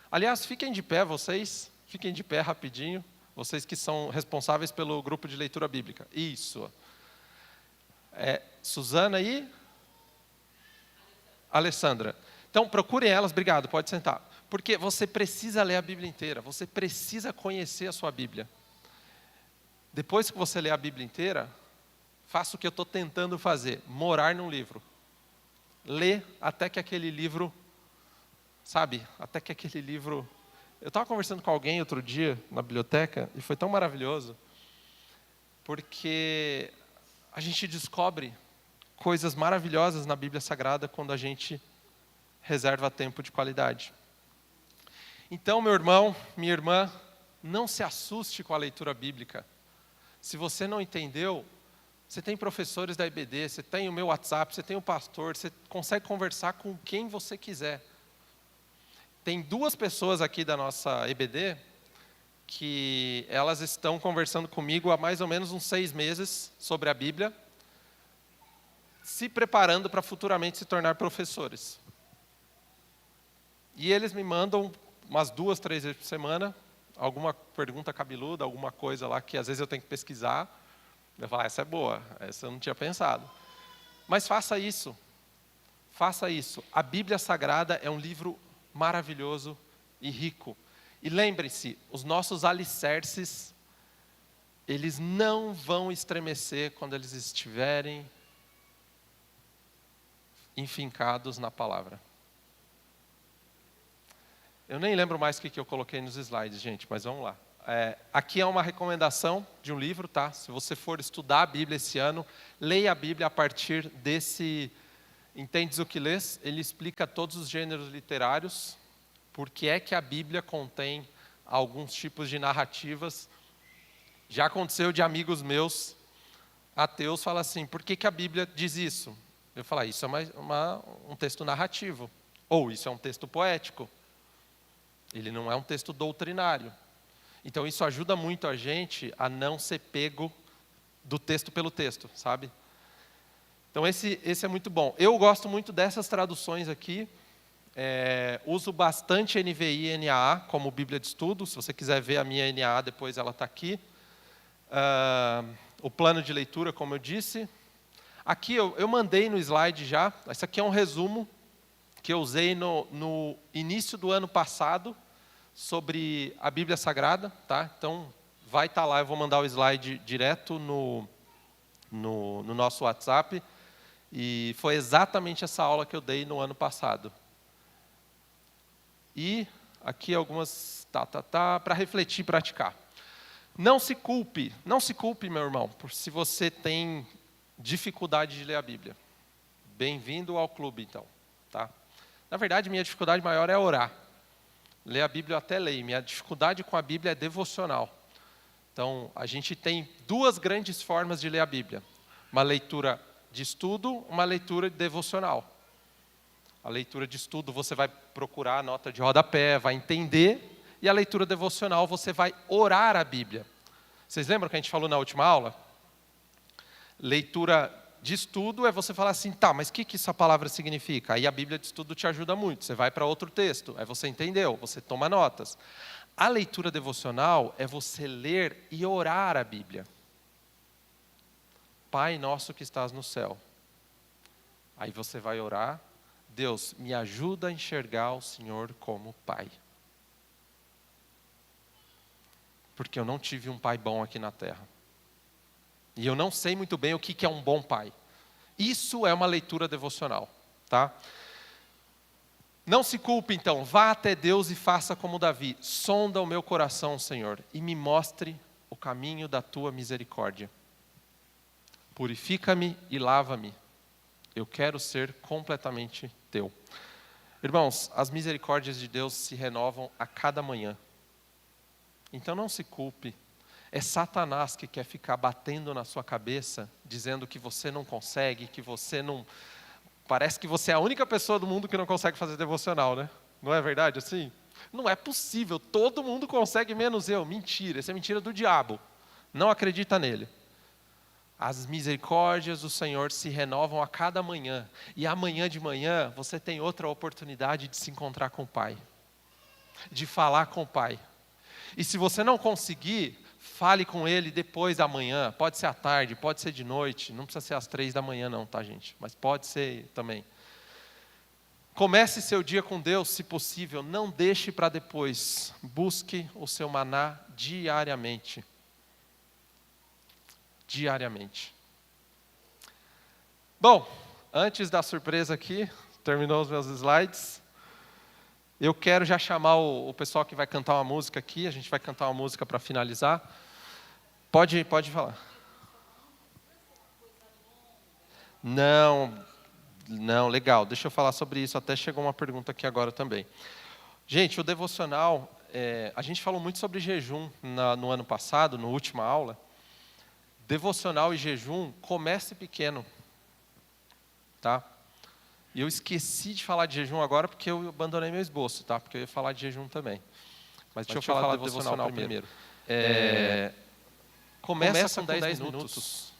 Aliás, fiquem de pé vocês. Fiquem de pé rapidinho, vocês que são responsáveis pelo grupo de leitura bíblica. Isso. Suzana e Alessandra. Então, procurem elas, obrigado, pode sentar. Porque você precisa ler a Bíblia inteira, você precisa conhecer a sua Bíblia. Depois que você ler a Bíblia inteira, faça o que eu estou tentando fazer, morar num livro. Lê até que aquele livro, até que aquele livro... Eu estava conversando com alguém outro dia na biblioteca e foi tão maravilhoso, porque a gente descobre coisas maravilhosas na Bíblia Sagrada quando a gente reserva tempo de qualidade. Então, meu irmão, minha irmã, não se assuste com a leitura bíblica. Se você não entendeu, você tem professores da IBD, você tem o meu WhatsApp, você tem o pastor, você consegue conversar com quem você quiser. Tem 2 pessoas aqui da nossa EBD que elas estão conversando comigo há mais ou menos uns 6 meses sobre a Bíblia, se preparando para futuramente se tornar professores. E eles me mandam umas 2, 3 vezes por semana, alguma pergunta cabeluda, alguma coisa lá que às vezes eu tenho que pesquisar. Eu falo, essa é boa, essa eu não tinha pensado. Mas faça isso. Faça isso. A Bíblia Sagrada é um livro maravilhoso e rico. E lembre-se, os nossos alicerces, eles não vão estremecer quando eles estiverem enfincados na palavra. Eu nem lembro mais o que eu coloquei nos slides, gente, mas vamos lá. Aqui é uma recomendação de um livro, tá? Se você for estudar a Bíblia esse ano, leia a Bíblia a partir desse... Entendes o que lês? Ele explica todos os gêneros literários, porque é que a Bíblia contém alguns tipos de narrativas. Já aconteceu de amigos meus, ateus, falar assim, por que a Bíblia diz isso? Eu falo, isso é um texto narrativo, ou isso é um texto poético. Ele não é um texto doutrinário. Então isso ajuda muito a gente a não ser pego do texto pelo texto, sabe? Então esse é muito bom. Eu gosto muito dessas traduções aqui. Uso bastante NVI e NAA como Bíblia de Estudo. Se você quiser ver a minha NAA, depois ela está aqui. O plano de leitura, como eu disse. Aqui eu mandei no slide já. Esse aqui é um resumo que eu usei no início do ano passado sobre a Bíblia Sagrada. Tá? Então vai estar lá, eu vou mandar o slide direto no nosso WhatsApp. E foi exatamente essa aula que eu dei no ano passado. E aqui algumas, para refletir e praticar. Não se culpe, meu irmão, se você tem dificuldade de ler a Bíblia. Bem-vindo ao clube, então. Tá? Na verdade, minha dificuldade maior é orar. ler a Bíblia eu até leio. Minha dificuldade com a Bíblia é devocional. Então, a gente tem duas grandes formas de ler a Bíblia. Uma leitura de estudo, uma leitura devocional. A leitura de estudo você vai procurar a nota de rodapé, vai entender. E a leitura devocional você vai orar a Bíblia. Vocês lembram que a gente falou na última aula? Leitura de estudo é você falar assim, tá, mas o que essa palavra significa? Aí a Bíblia de estudo te ajuda muito. Você vai para outro texto, aí você entendeu, você toma notas. A leitura devocional é você ler e orar a Bíblia. Pai nosso que estás no céu. Aí você vai orar, Deus, me ajuda a enxergar o Senhor como Pai. Porque eu não tive um pai bom aqui na terra. E eu não sei muito bem o que é um bom pai. Isso é uma leitura devocional, tá? Não se culpe então, vá até Deus e faça como Davi. Sonda o meu coração, Senhor, e me mostre o caminho da tua misericórdia. Purifica-me e lava-me. Eu quero ser completamente teu. Irmãos, as misericórdias de Deus se renovam a cada manhã. Então não se culpe. É Satanás que quer ficar batendo na sua cabeça, dizendo que você não consegue, que você não... Parece que você é a única pessoa do mundo que não consegue fazer devocional, né? Não é verdade assim? Não é possível, todo mundo consegue menos eu. Mentira, isso é mentira do diabo. Não acredita nele. As misericórdias do Senhor se renovam a cada manhã. E amanhã de manhã você tem outra oportunidade de se encontrar com o Pai. De falar com o Pai. E se você não conseguir, fale com Ele depois da manhã. Pode ser à tarde, pode ser de noite. Não precisa ser às 3 da manhã não, tá gente? Mas pode ser também. Comece seu dia com Deus, se possível. Não deixe para depois. Busque o seu maná diariamente. Diariamente. Bom, antes da surpresa aqui, terminou os meus slides. Eu quero já chamar o pessoal que vai cantar uma música aqui. A gente vai cantar uma música para finalizar. Pode falar. Não, legal. Deixa eu falar sobre isso. Até chegou uma pergunta aqui agora também. Gente, o devocional, a gente falou muito sobre jejum no ano passado, na última aula. Devocional e jejum, comece pequeno. Tá? E eu esqueci de falar de jejum agora porque eu abandonei meu esboço, tá? Porque eu ia falar de jejum também. Mas deixa eu falar do devocional primeiro. Começa com 10 minutos.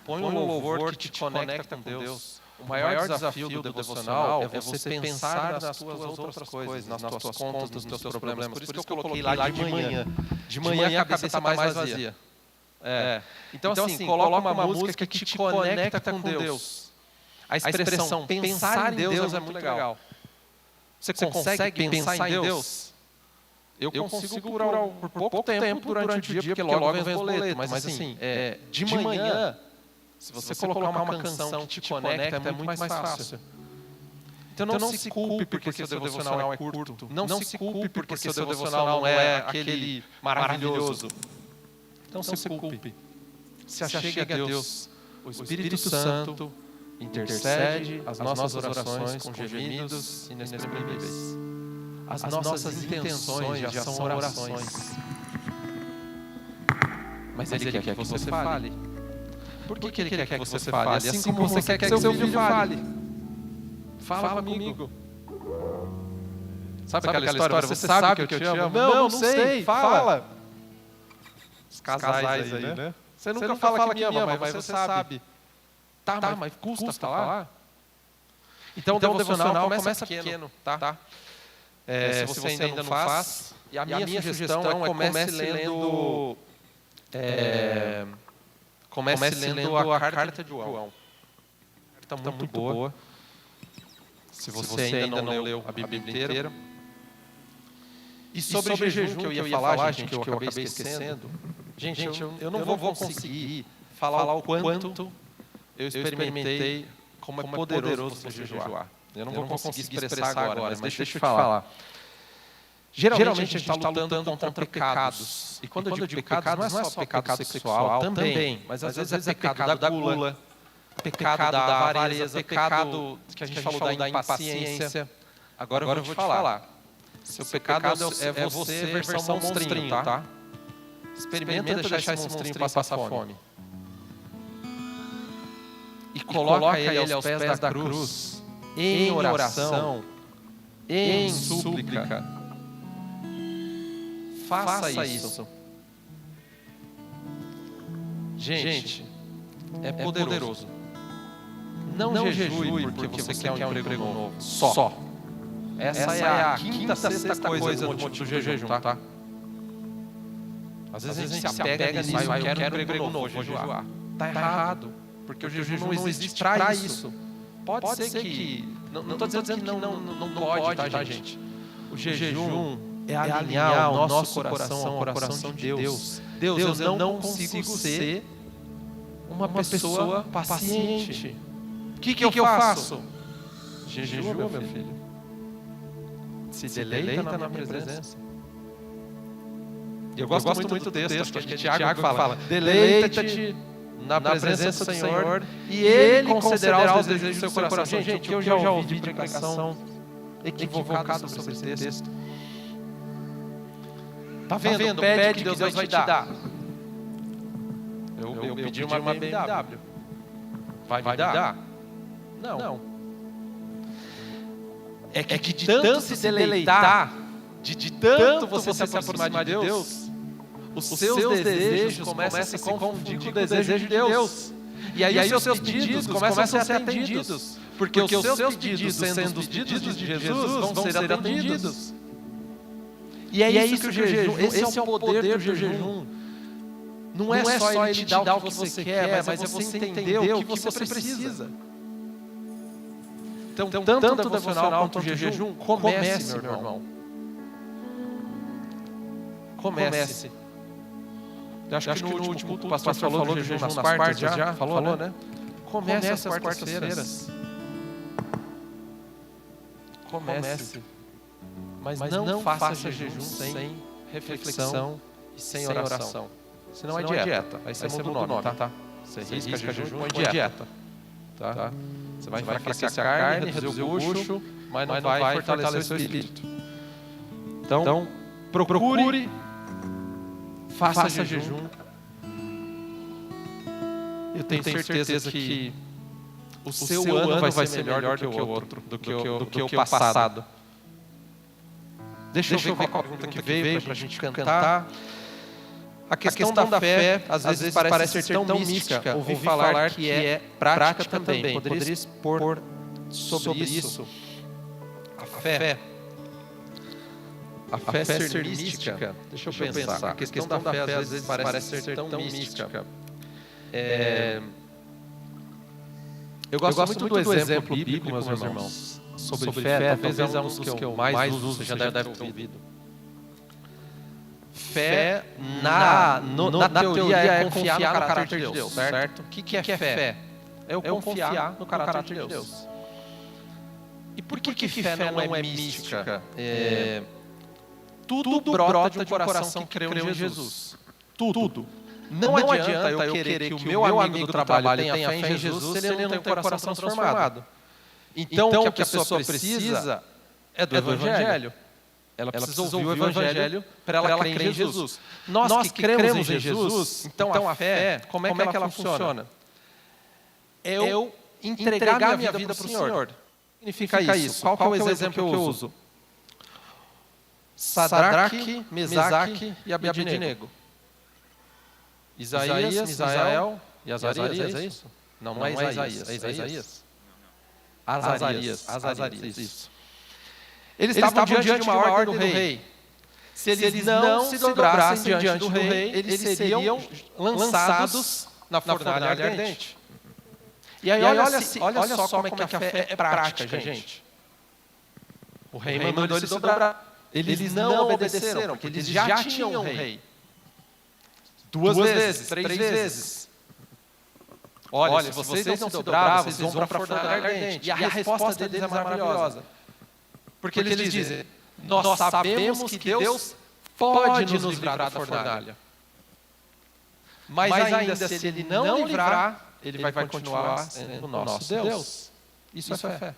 Põe um louvor que te conecta com Deus. O maior desafio do devocional é você pensar nas tuas outras coisas, nas tuas contas, nos teus problemas. Por isso que eu coloquei lá de manhã. De manhã a cabeça está mais vazia. Então assim, coloca uma música que te conecta com Deus. A expressão pensar em Deus é muito legal. Você consegue pensar em Deus? Eu consigo por pouco tempo durante o dia, porque logo vem os boletos. Mas assim, de manhã, se você colocar uma canção que te conecta, é muito mais fácil. Então não se culpe porque seu devocional é curto. Não se culpe porque seu devocional não é aquele maravilhoso. Não se culpe. Se achegue a Deus. O Espírito Santo intercede as nossas orações com gemidos inexprimíveis. As nossas intenções já são orações. Mas Ele quer que você fale. Por que Ele quer que você fale? Assim como você quer que seu filho fale. Fala comigo. Sabe aquela história? Você sabe que eu te amo? Não sei. Fala. Os casais aí, né? Você nunca fala que me ama, mas você sabe. Tá, mas custa falar? Então o devocional começa pequeno, tá? Se você ainda não faz, e a minha sugestão é comece lendo a carta de João. Está muito boa. Se você ainda não leu a Bíblia inteira. E sobre jejum que eu ia falar, gente, que eu acabei esquecendo. Gente, eu não vou conseguir falar o quanto eu experimentei como é poderoso você jejuar. Eu não vou conseguir expressar agora, mas deixa eu te falar. Geralmente a gente está lutando contra pecados. E quando eu digo pecados, não é só pecado sexual, também. Mas às vezes é pecado da gula, pecado da avareza, pecado que a gente falou da impaciência. Agora eu vou te falar. Seu pecado é você versão monstrinho, tá? Experimenta deixar esse monstrinho passar fome. E coloca ele aos pés da cruz, em oração, em súplica. Faça isso. Gente, é poderoso. Não jejue porque você quer um emprego novo. Só. Essa é a quinta, sexta coisa do motivo do jejum, tá? Às vezes a gente se apega nisso, eu quero um emprego novo, vou jejuar. Tá errado, porque o jejum não existe para isso. Pode ser que... Não estou dizendo que não pode, tá, gente? O jejum é alinhar o nosso coração ao coração de Deus. Deus, eu não consigo ser uma pessoa paciente. O que eu faço? Jejua, meu filho. Se deleita na minha presença. Eu gosto muito do texto, acho que Tiago fala, deleita-te na presença do Senhor e Ele concederá os desejos do seu coração. Gente, eu já ouvi de pregação equivocada sobre esse texto. Tá vendo? Pede que Deus vai te dar. Eu pedi uma BMW. Vai me dar? Não. É que de tanto se deleitar, de tanto você se aproximar de Deus, os seus desejos começam a se confundir com o desejo de Deus. E aí os seus pedidos começam a ser atendidos. Porque os seus pedidos, sendo os pedidos de Jesus, vão ser atendidos. E é isso que o jejum, esse é o poder do jejum. Não é só ele te dar o que você quer, mas é você entender o que você precisa. Então, tanto o devocional quanto o jejum, comece, meu irmão. Comece. Eu acho que no último culto o pastor falou do jejum nas quartas, já falou, né? Comece essas quartas-feiras. Comece. Mas não faça jejum sem reflexão e sem oração. Senão é dieta. Aí você muda o nome, tá? Você risca jejum, põe dieta. Tá? Você vai enfraquecer a carne, reduzir o bucho, mas não vai fortalecer o seu espírito. Então, procure, faça jejum. Eu tenho certeza que o seu ano vai ser melhor do que o outro, do que o passado. Deixa eu ver qual a pergunta que veio para a gente cantar. A questão da fé, às vezes parece ser tão mística. Ouvi falar que é prática também. Poderia expor sobre isso? A fé ser mística? Deixa eu pensar. A questão da fé, às vezes, parece ser tão mística. Eu gosto muito do exemplo bíblico, meus irmãos, sobre fé. Talvez é um dos que eu mais uso, você já deve ter ouvido. Fé, na teoria, é confiar no caráter de Deus, certo? O que é fé? É eu confiar no caráter de Deus. E por que fé não é mística? Tudo brota de um coração que creu em Jesus. Tudo. Não adianta eu querer que o meu amigo do trabalho tenha fé em Jesus se ele não tem o coração transformado. Então, o que a pessoa precisa é do Evangelho. Ela precisa ouvir o Evangelho para ela crer em Jesus. Nós que cremos em Jesus, então a fé, como é que ela funciona? É eu entregar minha vida para o Senhor. Significa isso. Qual é o exemplo que eu uso? Sadraque, Mesaque e Abednego. Isaías, Misael e Azarias, é isso? Não é Isaías, é Isaías. Azarias, isso. Eles estavam diante de uma ordem do rei. Se eles não se dobrassem diante do rei, eles seriam lançados na fornalha ardente. E aí, olha só como é que a fé é prática, gente. O rei mandou eles se dobrar. Eles não obedeceram, porque eles já tinham um rei. 2 vezes, 3 vezes. Olha, se vocês não se dobravam, vocês vão para a fornalha ardente. E a resposta deles é maravilhosa. Porque eles dizem, nós sabemos que Deus pode nos livrar da fornalha. Mas ainda se Ele não livrar, Ele vai continuar sendo o nosso Deus. Isso é fé.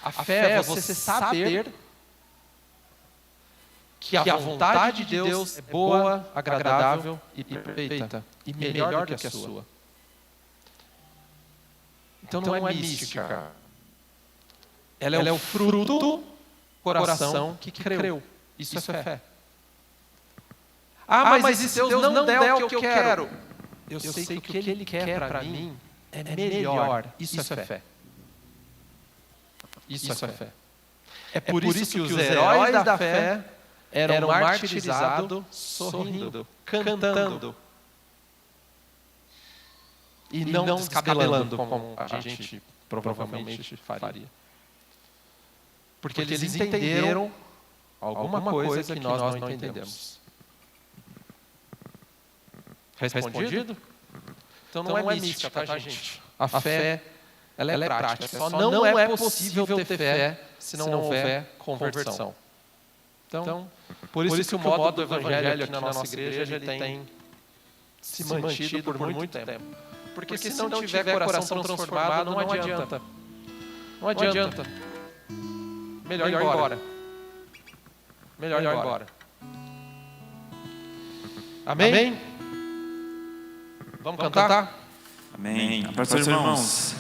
A fé é você saber que a vontade de Deus é boa, agradável e perfeita, e melhor do que a sua. Então não é mística. Ela é o fruto do coração que creu. Isso é fé. Mas e se Deus não der o que eu quero? Eu sei que o que Ele quer para mim é melhor. Isso é fé. Isso é fé. É por isso que os heróis da fé eram martirizados sorrindo, cantando. E não descabelando, como a gente provavelmente faria. Porque eles entenderam alguma coisa que nós não entendemos. Respondido? Então não é mística, tá, gente? A fé, ela é prática. Só não é possível ter fé se não houver conversão. Então, por isso que o modo do evangelho aqui na nossa igreja ele tem se mantido por muito tempo. Porque se não tiver coração transformado, não adianta. Não adianta. Melhor ir embora. Melhor ir embora. Amém? Vamos cantar? Amém. Abraço, irmãos.